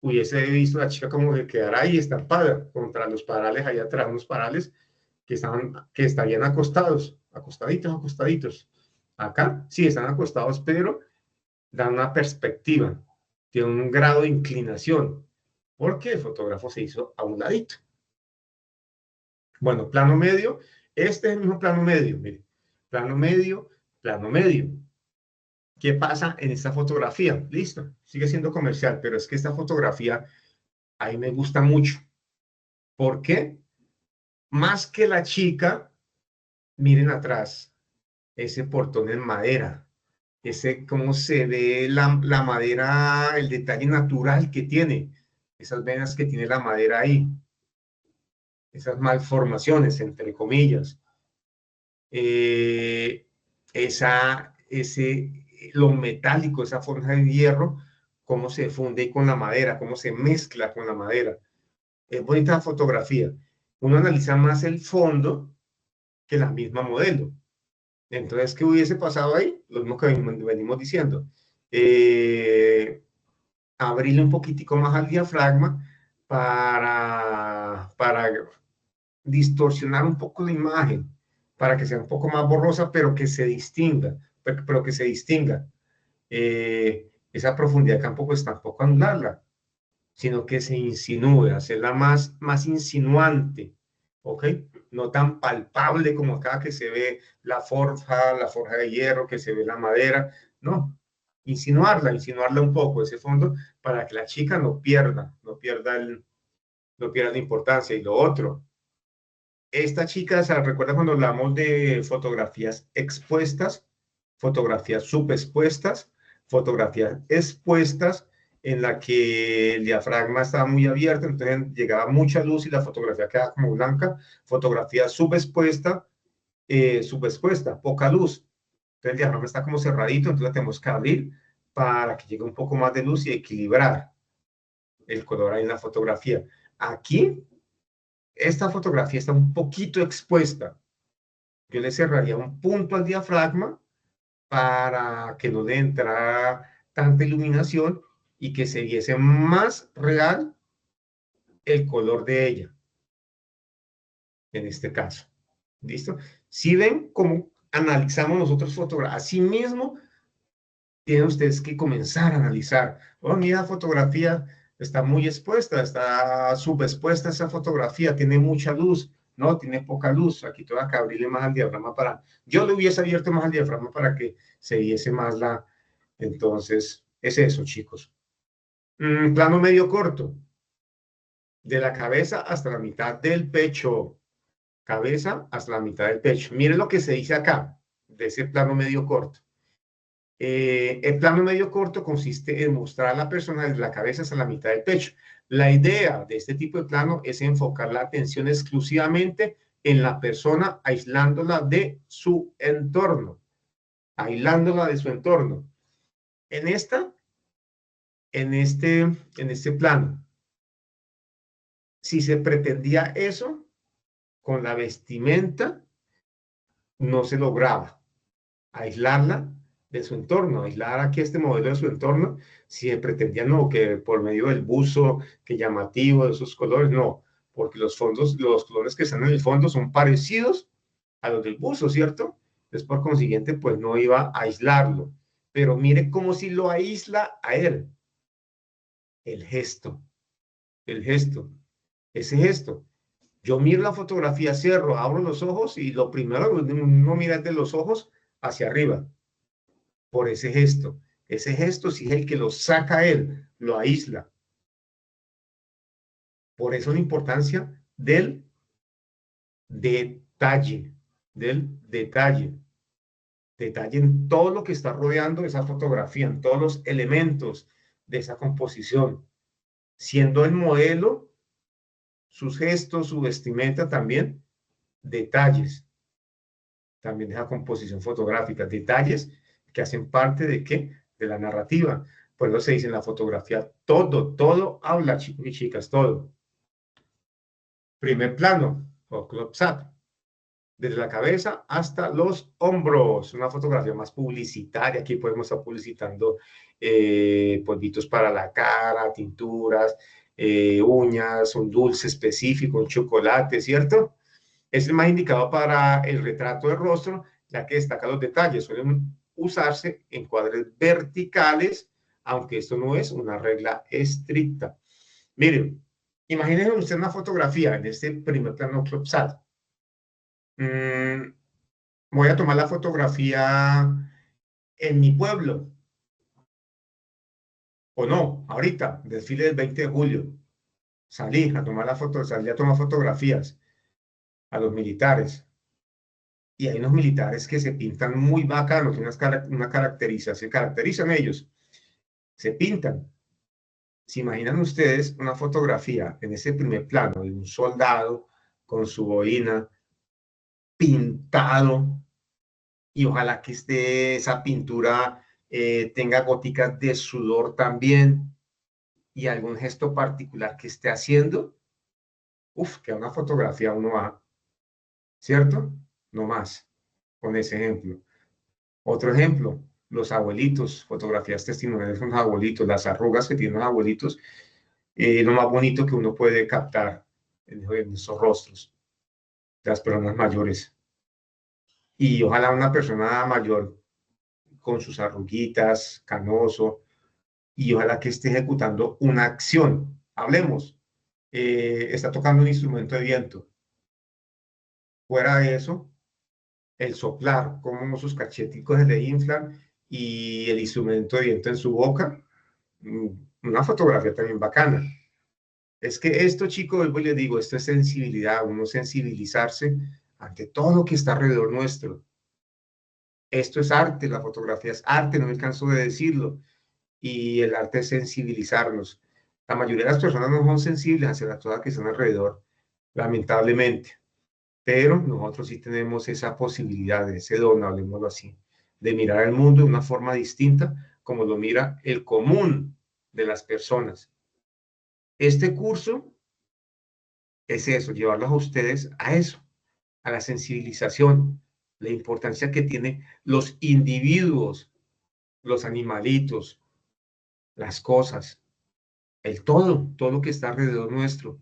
Hubiese visto a la chica como que quedara ahí estampada contra los parales allá atrás, unos parales que estarían acostados, acostaditos, acostaditos. Acá sí están acostados, pero dan una perspectiva, tiene un grado de inclinación, porque el fotógrafo se hizo a un ladito. Bueno, plano medio Este es el mismo plano medio, mire. Plano medio, plano medio. ¿Qué pasa en esta fotografía? Listo, sigue siendo comercial, pero es que esta fotografía a mí me gusta mucho. ¿Por qué? Más que la chica, miren atrás, ese portón en madera, ese cómo se ve la madera, el detalle natural que tiene, esas venas que tiene la madera ahí, esas malformaciones, entre comillas. Eh, lo metálico, esa forja de hierro, cómo se funde con la madera, cómo se mezcla con la madera. Es bonita fotografía. Uno analiza más el fondo que la misma modelo. Entonces, ¿qué hubiese pasado ahí? Lo mismo que venimos diciendo. Abrirle un poquitico más al diafragma para distorsionar un poco la imagen, para que sea un poco más borrosa, pero que se distinga, pero que se distinga. Esa profundidad tampoco es tampoco anularla, sino que se insinúe, hacerla más insinuante, ¿ok? No tan palpable como acá que se ve la forja de hierro, que se ve la madera, no. Insinuarla un poco, ese fondo, para que la chica no pierda la importancia. Y lo otro, esta chica, ¿se recuerda cuando hablamos de fotografías expuestas, fotografías subexpuestas, fotografías expuestas, en la que el diafragma estaba muy abierto, entonces llegaba mucha luz y la fotografía quedaba como blanca? Fotografía subexpuesta, poca luz. Entonces el diafragma está como cerradito, entonces tenemos que abrir para que llegue un poco más de luz y equilibrar el color ahí en la fotografía. Aquí esta fotografía está un poquito expuesta. Yo le cerraría un punto al diafragma para que no le entrara tanta iluminación y que se viese más real el color de ella, en este caso. ¿Listo? Si ven cómo analizamos nosotros fotografías, así mismo tienen ustedes que comenzar a analizar. Oh, mira, fotografía está muy expuesta, está subexpuesta esa fotografía, tiene mucha luz, no, tiene poca luz. Aquí tengo que abrirle más al diafragma yo le hubiese abierto más al diafragma para que se viese más la. Entonces, es eso, chicos. Plano medio corto, de la cabeza hasta la mitad del pecho. Cabeza hasta la mitad del pecho. Miren lo que se dice acá, de ese plano medio corto. El plano medio corto consiste en mostrar a la persona desde la cabeza hasta la mitad del pecho. La idea de este tipo de plano es enfocar la atención exclusivamente en la persona, aislándola de su entorno. Aislándola de su entorno. En este plano, si se pretendía eso, con la vestimenta, no se lograba aislarla de su entorno, aislar aquí este modelo de su entorno, si se pretendía no, que por medio del buzo, que llamativo, de esos colores, no, porque los colores que están en el fondo son parecidos a los del buzo, ¿cierto? Entonces, por consiguiente, pues no iba a aislarlo, pero mire cómo si lo aísla a él, el gesto, ese gesto. Yo miro la fotografía, cierro, abro los ojos y lo primero que uno mira es de los ojos hacia arriba, por ese gesto. Ese gesto sí es el que lo saca a él, lo aísla. Por eso la importancia del detalle, detalle en todo lo que está rodeando esa fotografía, en todos los elementos de esa composición, siendo el modelo, sus gestos, su vestimenta también, detalles, también de esa composición fotográfica, detalles que hacen parte de ¿qué? De la narrativa. Por eso se dice en la fotografía, todo habla, chicos y chicas, todo. Primer plano, o close-up, desde la cabeza hasta los hombros, una fotografía más publicitaria. Aquí podemos estar publicitando polvitos para la cara, tinturas, uñas, un dulce específico, un chocolate, ¿cierto? Es el más indicado para el retrato de rostro, ya que destaca los detalles. Suelen usarse en cuadros verticales, aunque esto no es una regla estricta. Miren, imagínense usted una fotografía en este primer plano close-up. Voy a tomar la fotografía en mi pueblo, o no, ahorita, desfile del 20 de julio. Salí a tomar la foto, salí a tomar fotografías a los militares. Y hay unos militares que se pintan muy bacanos, una caracterización, se caracterizan ellos, se pintan. ¿Se imaginan ustedes una fotografía en ese primer plano de un soldado con su boina pintado? Y ojalá que esa pintura tenga goticas de sudor también y algún gesto particular que esté haciendo. Uf, que una fotografía uno va, ¿cierto? No más, con ese ejemplo. Otro ejemplo, los abuelitos, fotografías testimoniales de los abuelitos, las arrugas que tienen los abuelitos, lo más bonito que uno puede captar en esos rostros de las personas mayores. Y ojalá una persona mayor con sus arruguitas, canoso, y ojalá que esté ejecutando una acción. Hablemos, está tocando un instrumento de viento. Fuera de eso, el soplar, como sus cacheticos se le inflan y el instrumento de viento en su boca, una fotografía también bacana. Es que esto, chicos, vuelvo y les digo, esto es sensibilidad, uno sensibilizarse ante todo lo que está alrededor nuestro. Esto es arte, la fotografía es arte, no me canso de decirlo. Y el arte es sensibilizarnos. La mayoría de las personas no son sensibles hacia las cosas que están alrededor, lamentablemente. Pero nosotros sí tenemos esa posibilidad, ese don, hablemoslo así, de mirar el mundo de una forma distinta, como lo mira el común de las personas. Este curso es eso, llevarlos a ustedes a eso, a la sensibilización, la importancia que tienen los individuos, los animalitos, las cosas, el todo lo que está alrededor nuestro,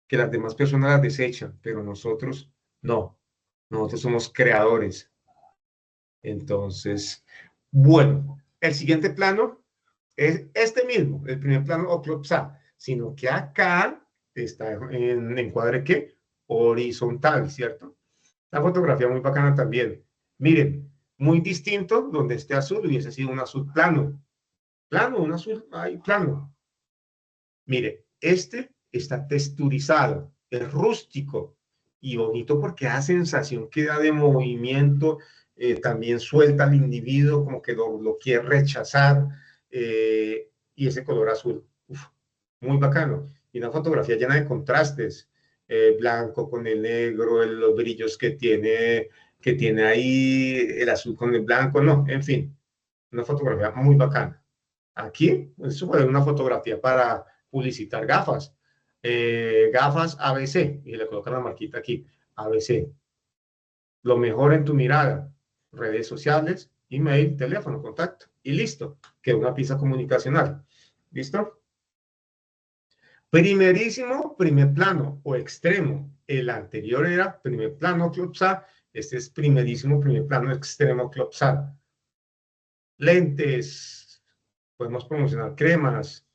que las demás personas las desechan, pero nosotros no, nosotros somos creadores. Entonces, bueno, el siguiente plano es este mismo, el primer plano Oclopsa, sino que acá está en encuadre ¿qué? Horizontal, ¿cierto? La fotografía muy bacana también. Miren, muy distinto donde este azul hubiese sido un azul plano. Plano, un azul, ay, plano. Mire, este está texturizado, es rústico y bonito porque da sensación que da de movimiento, también suelta al individuo como que lo quiere rechazar, y ese color azul, uf, muy bacano. Y una fotografía llena de contrastes, blanco con el negro, los brillos que tiene ahí, el azul con el blanco, no, en fin, una fotografía muy bacana. Aquí, eso fue una fotografía para publicitar gafas. Gafas ABC, y le colocan la marquita aquí, ABC. Lo mejor en tu mirada, redes sociales, email, teléfono, contacto, y listo. Queda una pieza comunicacional. ¿Listo? Primerísimo, primer plano o extremo. El anterior era primer plano clopsal. Este es primerísimo, primer plano extremo clopsal. Lentes, podemos promocionar cremas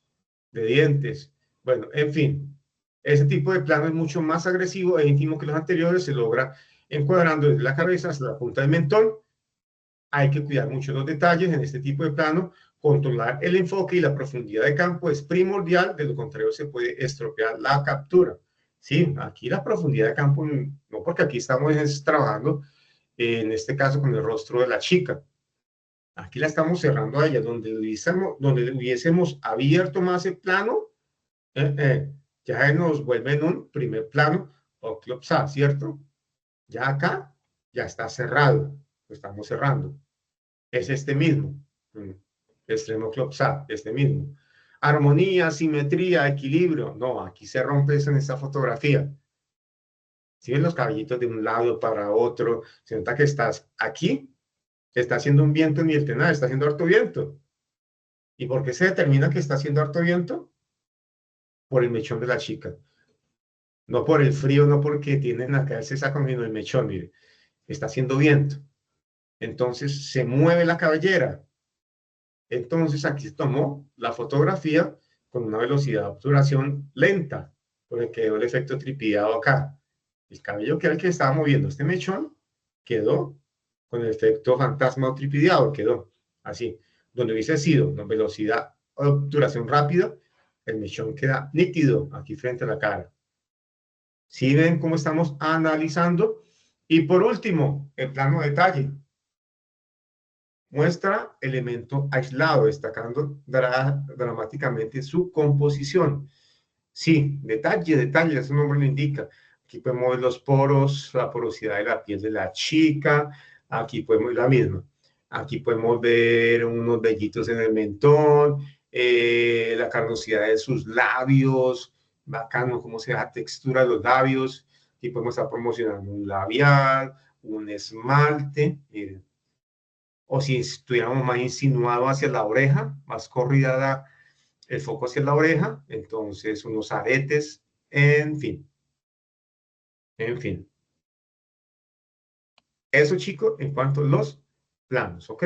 de dientes. Bueno, en fin, ese tipo de plano es mucho más agresivo e íntimo que los anteriores. Se logra encuadrando desde la cabeza hasta la punta del mentón. Hay que cuidar mucho los detalles en este tipo de plano. Controlar el enfoque y la profundidad de campo es primordial, de lo contrario se puede estropear la captura. Sí, aquí la profundidad de campo, no, porque aquí estamos trabajando, en este caso con el rostro de la chica. Aquí la estamos cerrando a ella, donde hubiésemos abierto más el plano, ya nos vuelve en un primer plano o clopsal, ¿cierto? Ya acá, ya está cerrado, lo estamos cerrando. Es este mismo, extremo clopsal, este mismo. Armonía, simetría, equilibrio. No, aquí se rompe eso en esta fotografía. Si ven los cabellitos de un lado para otro, se nota que estás aquí, está haciendo un viento en mi tenaz, está haciendo harto viento. ¿Y por qué se determina que está haciendo harto viento? Por el mechón de la chica. No por el frío, no porque tienen acá ese saco, sino el mechón, mire. Está haciendo viento. Entonces se mueve la cabellera. Entonces aquí tomó la fotografía con una velocidad de obturación lenta, porque quedó el efecto tripidado acá. El cabello que era el que estaba moviendo este mechón quedó con el efecto fantasma o tripidiado, quedó así. Donde hubiese sido una velocidad o obturación rápida, el mechón queda nítido aquí frente a la cara. ¿Sí ven cómo estamos analizando? Y por último, el plano de detalle. Muestra elemento aislado, destacando dramáticamente su composición. Sí, detalle, su nombre lo indica. Aquí podemos ver los poros, la porosidad de la piel de la chica, aquí podemos ver la misma. Aquí podemos ver unos vellitos en el mentón, la carnosidad de sus labios, bacano cómo se ve la textura de los labios. Aquí podemos estar promocionando un labial, un esmalte, miren. O si estuviéramos más insinuado hacia la oreja, más corrida el foco hacia la oreja, entonces unos aretes, en fin. En fin. Eso, chicos, en cuanto a los planos, ¿ok?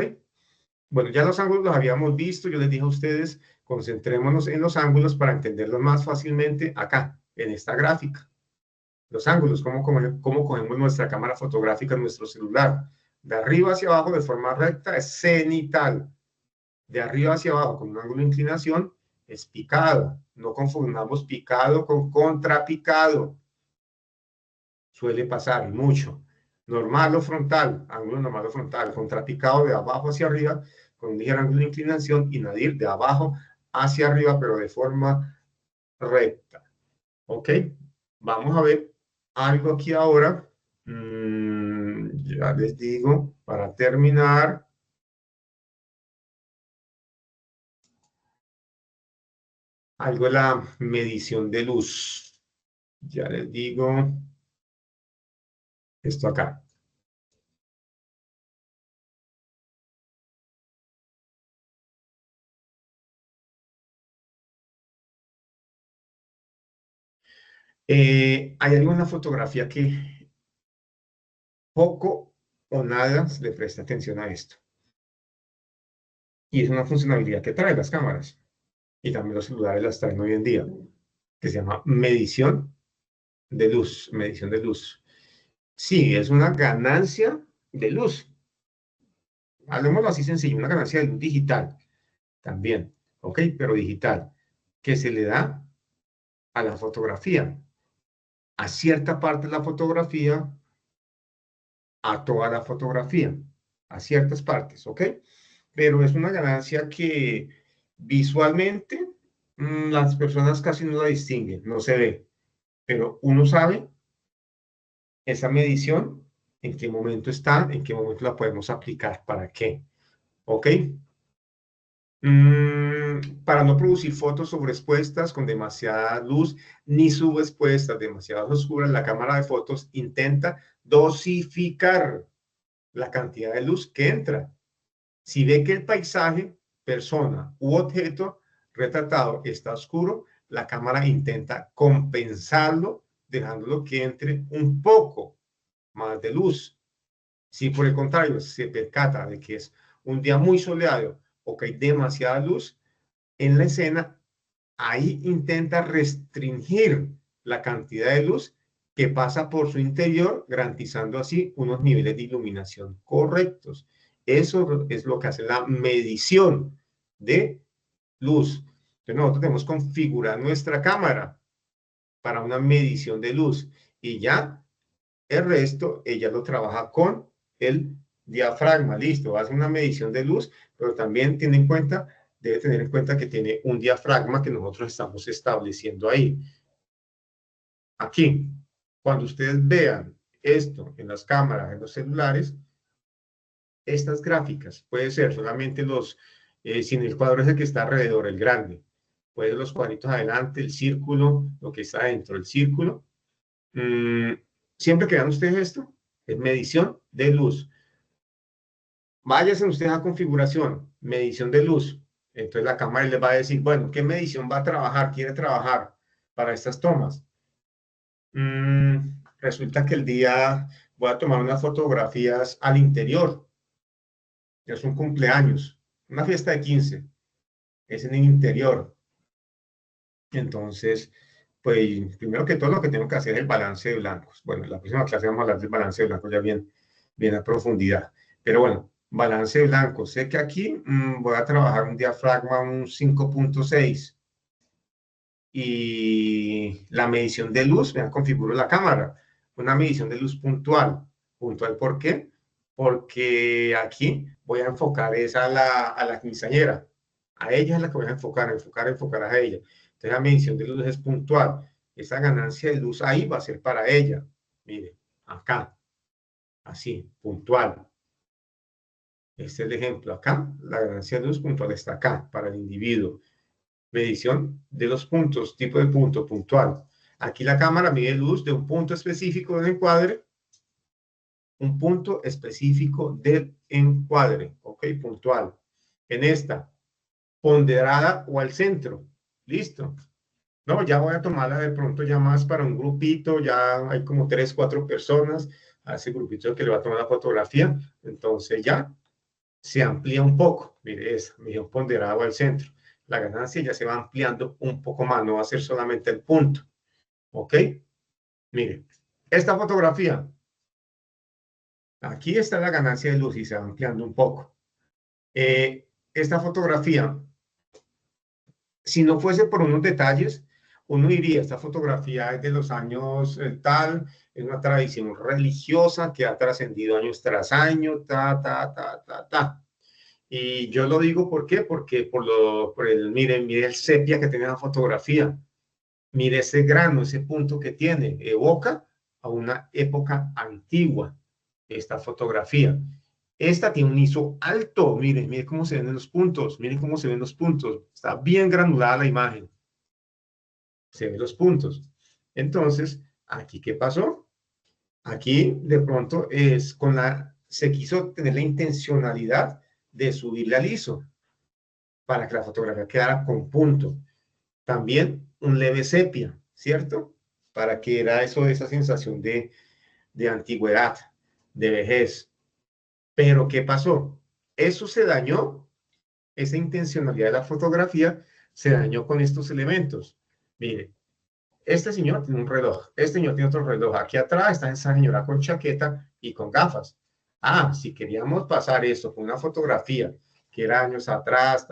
Bueno, ya los ángulos los habíamos visto, yo les dije a ustedes, concentrémonos en los ángulos para entenderlos más fácilmente acá, en esta gráfica. Los ángulos, cómo cogemos nuestra cámara fotográfica en nuestro celular. De arriba hacia abajo, de forma recta, es cenital. De arriba hacia abajo, con un ángulo de inclinación, es picado. No confundamos picado con contrapicado. Suele pasar y mucho. Normal o frontal, ángulo normal o frontal, contrapicado de abajo hacia arriba, con un ligero ángulo de inclinación, y nadir de abajo hacia arriba, pero de forma recta. ¿Ok? Vamos a ver algo aquí ahora. Ya les digo, para terminar. Algo de la medición de luz. Ya les digo esto acá. Hay alguna fotografía que poco o nada se le presta atención a esto. Y es una funcionalidad que traen las cámaras. Y también los celulares las traen hoy en día. Que se llama medición de luz. Medición de luz. Sí, es una ganancia de luz. Hablemoslo así sencillo. Una ganancia de luz digital. También. ¿Ok? Pero digital. Que se le da a la fotografía. A cierta parte de la fotografía, a toda la fotografía, a ciertas partes, ¿ok? Pero es una ganancia que visualmente las personas casi no la distinguen, no se ve, pero uno sabe esa medición, en qué momento está, en qué momento la podemos aplicar, para qué, ¿ok? Para no producir fotos sobreexpuestas con demasiada luz ni subexpuestas, demasiado oscuras, la cámara de fotos intenta dosificar la cantidad de luz que entra. Si ve que el paisaje, persona u objeto retratado está oscuro, la cámara intenta compensarlo, dejándolo que entre un poco más de luz. Si por el contrario se percata de que es un día muy soleado o que hay demasiada luz en la escena, ahí intenta restringir la cantidad de luz que pasa por su interior, garantizando así unos niveles de iluminación correctos. Eso es lo que hace la medición de luz. Entonces nosotros tenemos que configurar nuestra cámara para una medición de luz y ya el resto ella lo trabaja con el diafragma. Listo, hace una medición de luz, pero también debe tener en cuenta que tiene un diafragma que nosotros estamos estableciendo ahí. Aquí, cuando ustedes vean esto en las cámaras, en los celulares, estas gráficas, puede ser solamente sin el cuadro ese que está alrededor, el grande, puede ser los cuadritos adelante, el círculo, lo que está dentro del círculo. Siempre que vean ustedes esto, es medición de luz. Váyanse ustedes a configuración, medición de luz. Entonces la cámara les va a decir, bueno, ¿qué medición va a trabajar? ¿Quiere trabajar para estas tomas? Resulta que el día voy a tomar unas fotografías al interior. Es un cumpleaños, una fiesta de 15. Es en el interior. Entonces, Pues primero que todo lo que tengo que hacer es el balance de blancos. Bueno, en la próxima clase vamos a hablar del balance de blancos ya bien a profundidad. Pero bueno, balance de blancos. Sé que aquí voy a trabajar un diafragma un 5.6 y la medición de luz, me configuro la cámara. Una medición de luz puntual. ¿Puntual por qué? Porque aquí voy a enfocar esa a la quinceañera. A ella es la que voy a enfocar a ella. Entonces la medición de luz es puntual. Esa ganancia de luz ahí va a ser para ella. Mire, acá, así, puntual. Este es el ejemplo. Acá, la ganancia de luz puntual está acá, para el individuo. Medición de los puntos, tipo de punto, puntual. Aquí la cámara mide luz de un punto específico del encuadre, un punto específico del encuadre, ¿ok? Puntual. En esta, ponderada o al centro. Listo. No, ya voy a tomarla de pronto ya más para un grupito, ya hay como 3, 4 personas a ese grupito que le va a tomar la fotografía, entonces ya se amplía un poco. Mire, esa, medición ponderada o al centro. La ganancia ya se va ampliando un poco más, no va a ser solamente el punto. ¿Ok? Mire, esta fotografía, aquí está la ganancia de luz y se va ampliando un poco. Esta fotografía, si no fuese por unos detalles, uno diría, esta fotografía es de los años tal, es una tradición religiosa que ha trascendido años tras año, ta. Y yo lo digo, ¿por qué? Porque mire el sepia que tiene la fotografía. Mire ese grano, ese punto que tiene, evoca a una época antigua esta fotografía. Esta tiene un ISO alto, mire cómo se ven los puntos, miren cómo se ven los puntos. Está bien granulada la imagen. Se ven los puntos. Entonces, ¿aquí qué pasó? Aquí de pronto se quiso tener la intencionalidad de subirle al ISO para que la fotografía quedara con punto. También un leve sepia, ¿cierto? Para que era eso, esa sensación de antigüedad, de vejez. Pero ¿qué pasó? Eso se dañó, esa intencionalidad de la fotografía se dañó con estos elementos. Mire, este señor tiene un reloj, este señor tiene otro reloj. Aquí atrás está esa señora con chaqueta y con gafas. Ah, si queríamos pasar esto con una fotografía que era años atrás,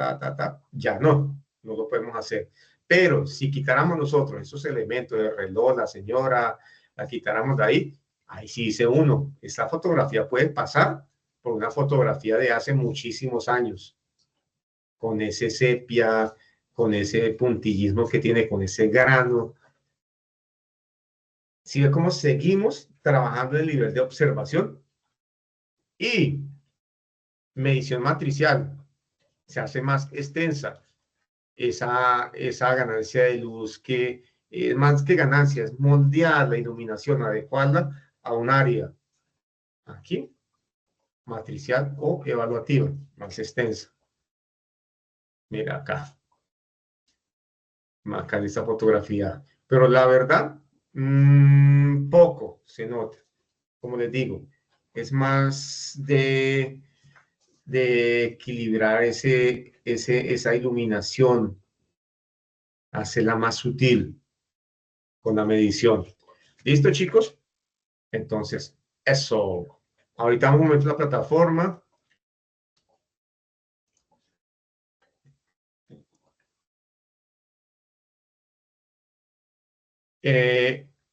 ya no lo podemos hacer. Pero si quitáramos nosotros esos elementos del reloj, la señora, la quitáramos de ahí sí dice uno, esta fotografía puede pasar por una fotografía de hace muchísimos años, con ese sepia, con ese puntillismo que tiene, con ese grano. Si ve cómo seguimos trabajando en el nivel de observación y medición matricial, se hace más extensa esa ganancia de luz que es más que ganancia, es moldear la iluminación, adecuarla a un área. Aquí, matricial o evaluativa, más extensa. Mira acá. Acá en esta fotografía. Pero la verdad, poco se nota. Como les digo, es más de equilibrar esa iluminación, hacerla más sutil con la medición. ¿Listo, chicos? Entonces, eso. Ahorita vamos a meter la plataforma.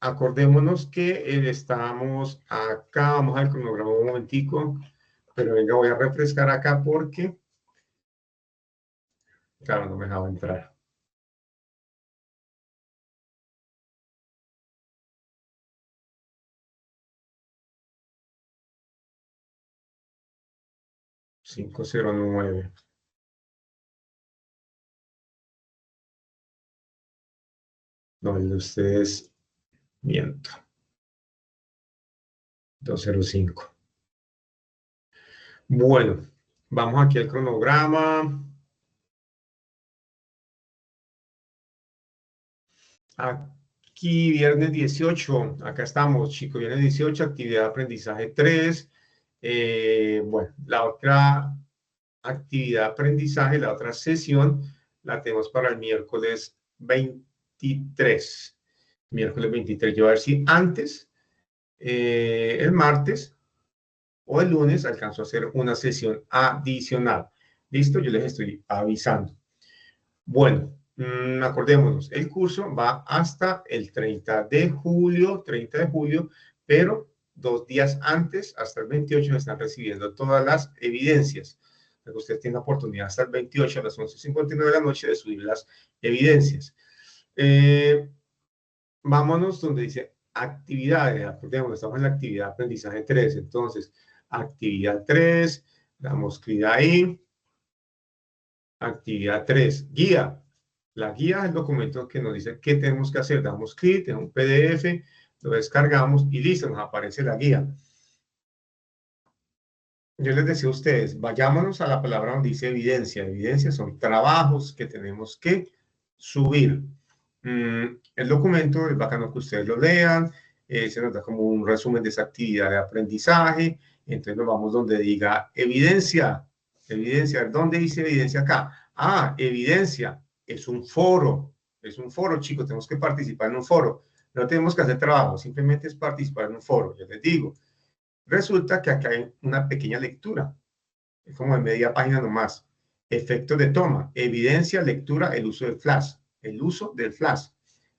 Acordémonos que estamos acá. Vamos al cronograma un momentico. Pero venga, voy a refrescar acá porque, claro, no me dejaba entrar. $509. No, el de ustedes, miento. 205. Bueno, vamos aquí al cronograma. Aquí, viernes 18. Acá estamos, chicos. Viernes 18, actividad de aprendizaje 3. Bueno, la otra actividad de aprendizaje, la otra sesión, la tenemos para el miércoles 23. miércoles 23. Yo a ver si antes, el martes o el lunes, alcanzo a hacer una sesión adicional. ¿Listo? Yo les estoy avisando. Bueno, acordémonos, el curso va hasta el 30 de julio, pero 2 días antes, hasta el 28, están recibiendo todas las evidencias. Usted tiene la oportunidad hasta el 28 a las 11:59 de la noche de subir las evidencias. Vámonos donde dice actividades. Acordémonos, estamos en la actividad aprendizaje 3. Entonces, actividad 3, damos clic ahí. Actividad 3, guía. La guía es el documento que nos dice qué tenemos que hacer. Damos clic en un PDF, lo descargamos y listo, nos aparece la guía. Yo les decía a ustedes, vayámonos a la palabra donde dice evidencia. Evidencia son trabajos que tenemos que subir. El documento es bacano que ustedes lo lean, se nos da como un resumen de esa actividad de aprendizaje. Entonces nos vamos donde diga evidencia. Evidencia, ¿dónde dice evidencia acá? Ah, evidencia, es un foro, chicos, tenemos que participar en un foro. No tenemos que hacer trabajo, simplemente es participar en un foro, yo les digo. Resulta que acá hay una pequeña lectura, es como de media página nomás. Efectos de toma, evidencia, lectura, el uso del flash. El uso del flash.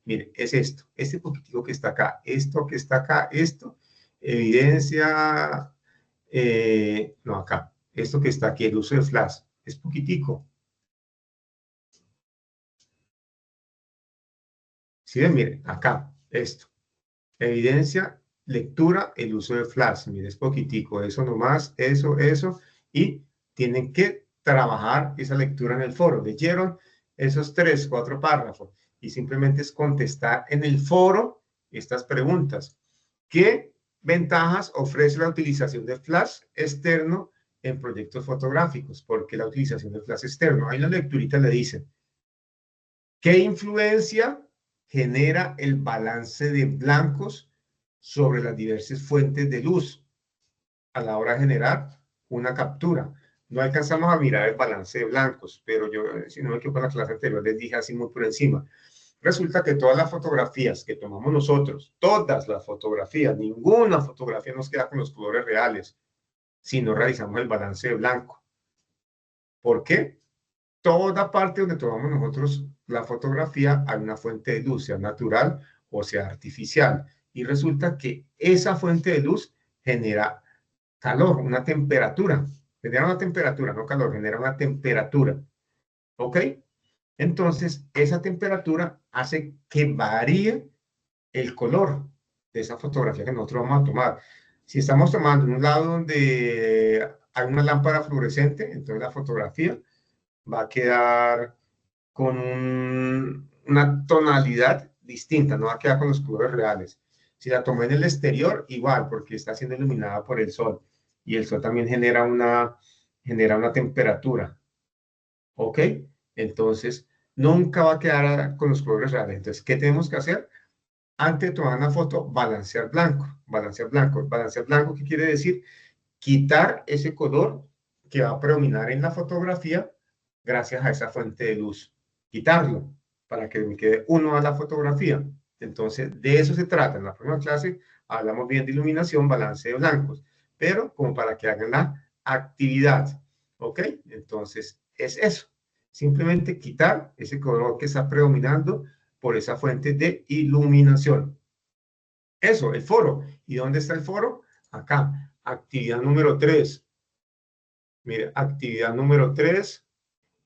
Mire, es esto, este poquitico que está acá, esto que está acá, esto, evidencia, no acá, esto que está aquí, el uso del flash, es poquitico. ¿Sí ven? Mire, acá, esto, evidencia, lectura, el uso de flash. Mire, es poquitico, eso nomás, eso, y tienen que trabajar esa lectura en el foro. Leyeron esos 3, 4 párrafos y simplemente es contestar en el foro estas preguntas. ¿Qué ventajas ofrece la utilización de flash externo en proyectos fotográficos? ¿Por qué la utilización de flash externo? Ahí en la lecturita le dicen, ¿qué influencia genera el balance de blancos sobre las diversas fuentes de luz a la hora de generar una captura? No alcanzamos a mirar el balance de blancos, pero yo, si no me equivoco, en la clase anterior les dije así muy por encima. Resulta que todas las fotografías que tomamos nosotros, todas las fotografías, ninguna fotografía nos queda con los colores reales si no realizamos el balance de blanco. ¿Por qué? Toda parte donde tomamos nosotros la fotografía hay una fuente de luz, sea natural o sea artificial. Y resulta que esa fuente de luz genera calor, una temperatura. Genera una temperatura, no calor, genera una temperatura. ¿Ok? Entonces, esa temperatura hace que varíe el color de esa fotografía que nosotros vamos a tomar. Si estamos tomando en un lado donde hay una lámpara fluorescente, entonces la fotografía va a quedar con una tonalidad distinta, no va a quedar con los colores reales. Si la tomé en el exterior, igual, porque está siendo iluminada por el sol. Y el sol también genera una temperatura. ¿Ok? Entonces, nunca va a quedar con los colores reales. Entonces, ¿qué tenemos que hacer? Antes de tomar una foto, balancear blanco. Balancear blanco. Balancear blanco, ¿qué quiere decir? Quitar ese color que va a predominar en la fotografía gracias a esa fuente de luz. Quitarlo para que me quede uno a la fotografía. Entonces, de eso se trata. En la próxima clase hablamos bien de iluminación, balance de blancos, pero como para que hagan la actividad. ¿Ok? Entonces, es eso. Simplemente quitar ese color que está predominando por esa fuente de iluminación. Eso, el foro. ¿Y dónde está el foro? Acá. Actividad número 3. Mire, actividad número 3.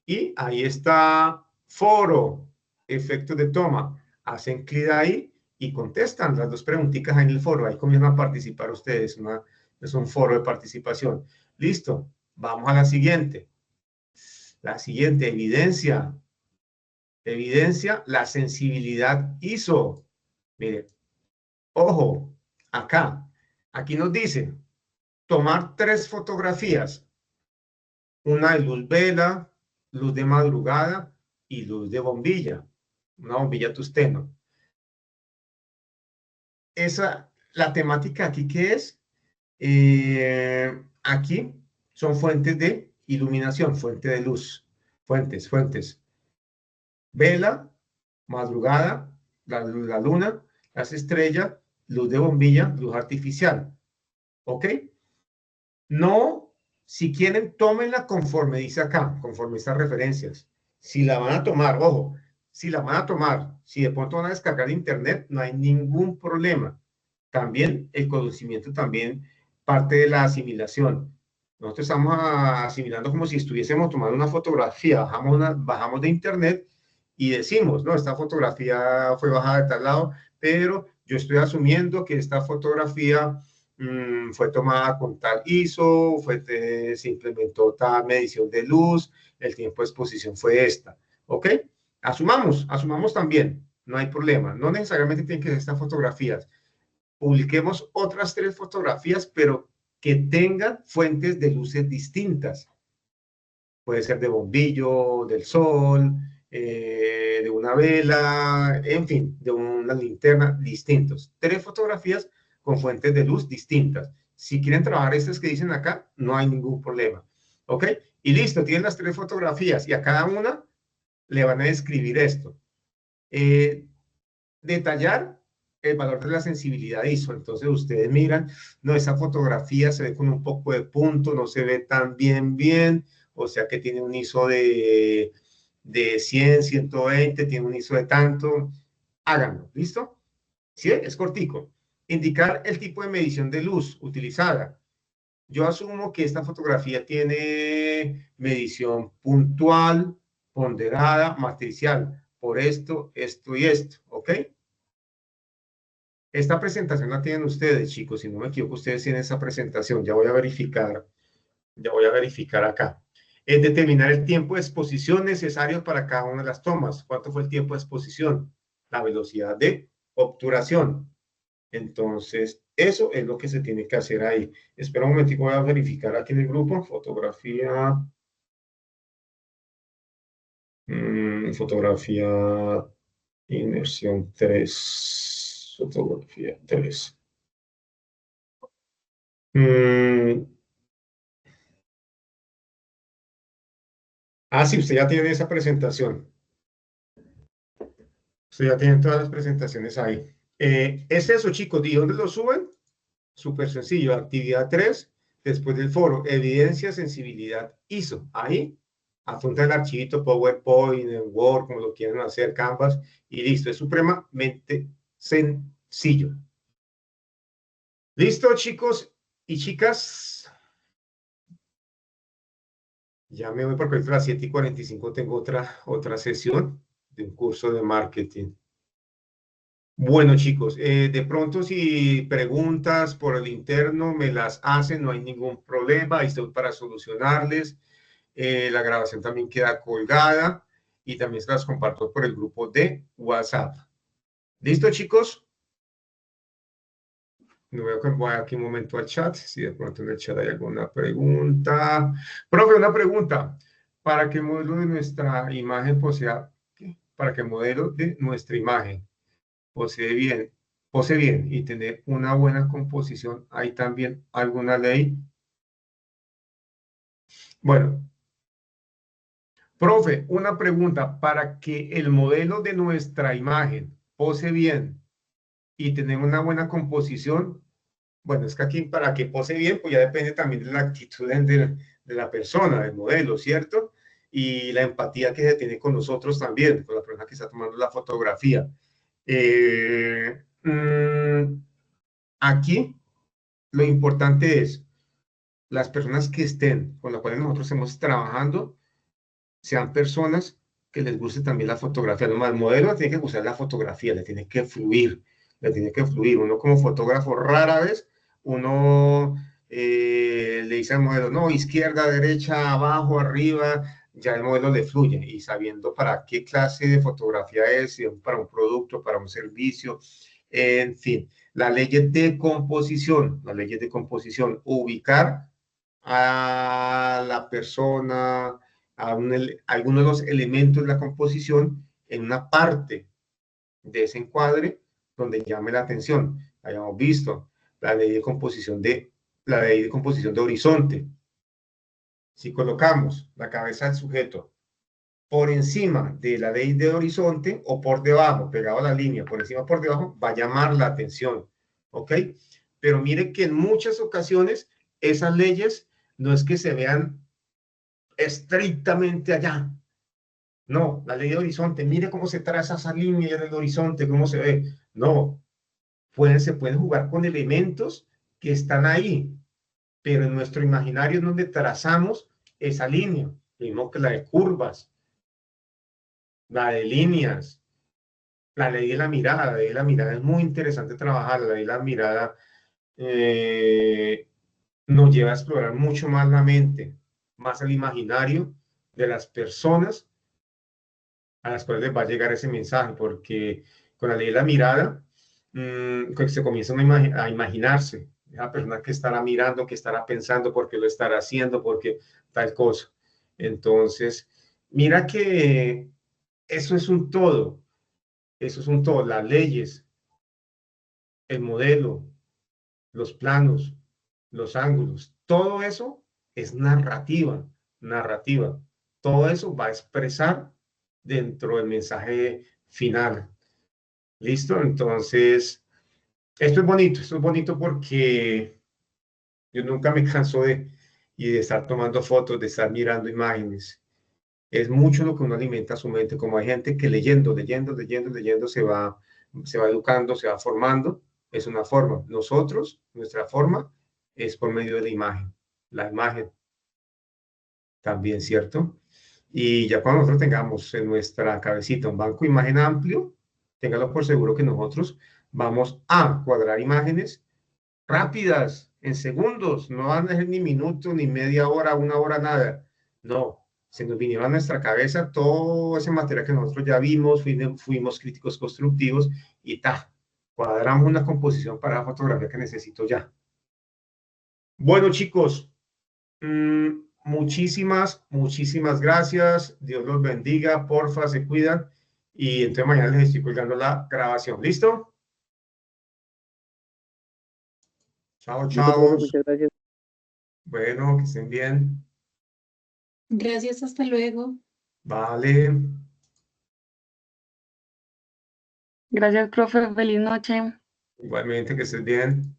Y ahí está foro, efectos de toma. Hacen clic ahí y contestan las 2 preguntitas ahí en el foro. Ahí comienzan a participar ustedes. Es un foro de participación. Listo. Vamos a la siguiente. La siguiente, evidencia. Evidencia la sensibilidad ISO. Mire, ojo, acá. Aquí nos dice tomar 3 fotografías. Una de luz vela, luz de madrugada y luz de bombilla, una bombilla tungsteno. La temática aquí, ¿qué es? Aquí son fuentes de iluminación, fuente de luz, fuentes. Vela, madrugada, la luna Gas estrella, luz de bombilla, luz artificial. ¿Ok? No, si quieren, tómenla conforme dice acá, conforme estas referencias. Si la van a tomar, ojo, si la van a tomar, si de pronto van a descargar internet, no hay ningún problema. También el conocimiento también parte de la asimilación. Nosotros estamos asimilando como si estuviésemos tomando una fotografía, bajamos de internet y decimos, no, esta fotografía fue bajada de tal lado, pero yo estoy asumiendo que esta fotografía fue tomada con tal ISO, se implementó tal medición de luz, el tiempo de exposición fue esta, ¿ok? Asumamos también, no hay problema, no necesariamente tienen que ser estas fotografías. Publiquemos otras 3 fotografías, pero que tengan fuentes de luces distintas. Puede ser de bombillo, del sol, de una vela, en fin, de una linterna, distintos. 3 fotografías con fuentes de luz distintas. Si quieren trabajar estas que dicen acá, no hay ningún problema. ¿Ok? Y listo, tienen las 3 fotografías y a cada una le van a describir esto. Detallar el valor de la sensibilidad ISO. Entonces ustedes miran, no, esa fotografía se ve con un poco de punto, no se ve tan bien, o sea que tiene un ISO de 100, 120, tiene un ISO de tanto, háganlo, ¿listo? ¿Sí? Es cortico. Indicar el tipo de medición de luz utilizada. Yo asumo que esta fotografía tiene medición puntual, ponderada, matricial, por esto, esto y esto, ¿ok? Esta presentación la tienen ustedes, chicos, si no me equivoco, ustedes tienen esa presentación, ya voy a verificar acá. Es determinar el tiempo de exposición necesario para cada una de las tomas. ¿Cuánto fue el tiempo de exposición? La velocidad de obturación. Entonces, eso es lo que se tiene que hacer ahí. Espera un momentico, voy a verificar aquí en el grupo. Fotografía. Fotografía. Inmersión 3. Fotografía 3. Sí, usted ya tiene esa presentación. Usted ya tiene todas las presentaciones ahí. Es eso, chicos. ¿Y dónde lo suben? Súper sencillo. Actividad 3, después del foro. Evidencia, sensibilidad, ISO. Ahí, adjunta el archivito PowerPoint, en Word, como lo quieran hacer, Canvas, y listo. Es supremamente sencillo. ¿Listo, chicos y chicas? Ya me voy porque a las 7:45 tengo otra sesión de un curso de marketing. Bueno, chicos, de pronto si preguntas por el interno me las hacen, no hay ningún problema, ahí estoy para solucionarles. La grabación también queda colgada y también se las comparto por el grupo de WhatsApp. ¿Listo, chicos? Voy aquí un momento al chat, si de pronto en el chat hay alguna pregunta. Profe, una pregunta. ¿Para qué modelo de nuestra imagen posea? ¿Para qué modelo de nuestra imagen posee bien y tener una buena composición? ¿Hay también alguna ley? Bueno, profe, una pregunta. Para que el modelo de nuestra imagen pose bien y tener una buena composición, bueno, es que aquí para que pose bien, pues ya depende también de la actitud de la persona, del modelo, ¿cierto? Y la empatía que se tiene con nosotros también, con la persona que está tomando la fotografía. Aquí lo importante es las personas que estén, con las cuales nosotros estemos trabajando, sean personas que les guste también la fotografía. No, el modelo tiene que gustar la fotografía, le tiene que fluir, le tiene que fluir. Uno como fotógrafo rara vez, uno le dice al modelo, no, izquierda, derecha, abajo, arriba, ya el modelo le fluye y sabiendo para qué clase de fotografía es, si es para un producto, para un servicio, en fin. Las leyes de composición, ubicar a la persona, algunos de los elementos de la composición en una parte de ese encuadre donde llame la atención. Hayamos visto la ley de composición de horizonte. Si colocamos la cabeza del sujeto por encima de la ley de horizonte o por debajo, pegado a la línea, por encima o por debajo, va a llamar la atención, ¿ok? Pero mire que en muchas ocasiones esas leyes no es que se vean estrictamente allá. No, la ley de horizonte, mire cómo se traza esa línea en el horizonte, cómo se ve. No, se pueden jugar con elementos que están ahí, pero en nuestro imaginario es donde trazamos esa línea, mismo que la de curvas, la de líneas, la ley de la mirada. La ley de la mirada es muy interesante trabajar. La ley de la mirada nos lleva a explorar mucho más la mente, más el imaginario de las personas a las cuales les va a llegar ese mensaje, porque con la ley de la mirada se comienzan a imaginarse la persona que estará mirando, que estará pensando, por qué lo estará haciendo, porque tal cosa. Entonces, mira que eso es un todo. Eso es un todo, las leyes, el modelo, los planos, los ángulos, todo eso es narrativa, narrativa. Todo eso va a expresar dentro del mensaje final. ¿Listo? Entonces, esto es bonito porque yo nunca me canso de estar tomando fotos, de estar mirando imágenes. Es mucho lo que uno alimenta su mente, como hay gente que leyendo se va educando, se va formando, es una forma. Nosotros, nuestra forma es por medio de la imagen también, ¿cierto? Y ya cuando nosotros tengamos en nuestra cabecita un banco de imagen amplio, téngalo por seguro que nosotros vamos a cuadrar imágenes rápidas, en segundos, no van a ser ni minutos, ni media hora, una hora, nada. No, se nos vinieron a nuestra cabeza todo ese material que nosotros ya vimos, fuimos críticos constructivos y cuadramos una composición para la fotografía que necesito ya. Bueno, chicos, muchísimas gracias. Dios los bendiga, porfa, se cuidan. Y entonces mañana les estoy colgando la grabación. ¿Listo? Chao, chao. Muchas gracias. Bueno, que estén bien. Gracias, hasta luego. Vale. Gracias, profe. Feliz noche. Igualmente, que estés bien.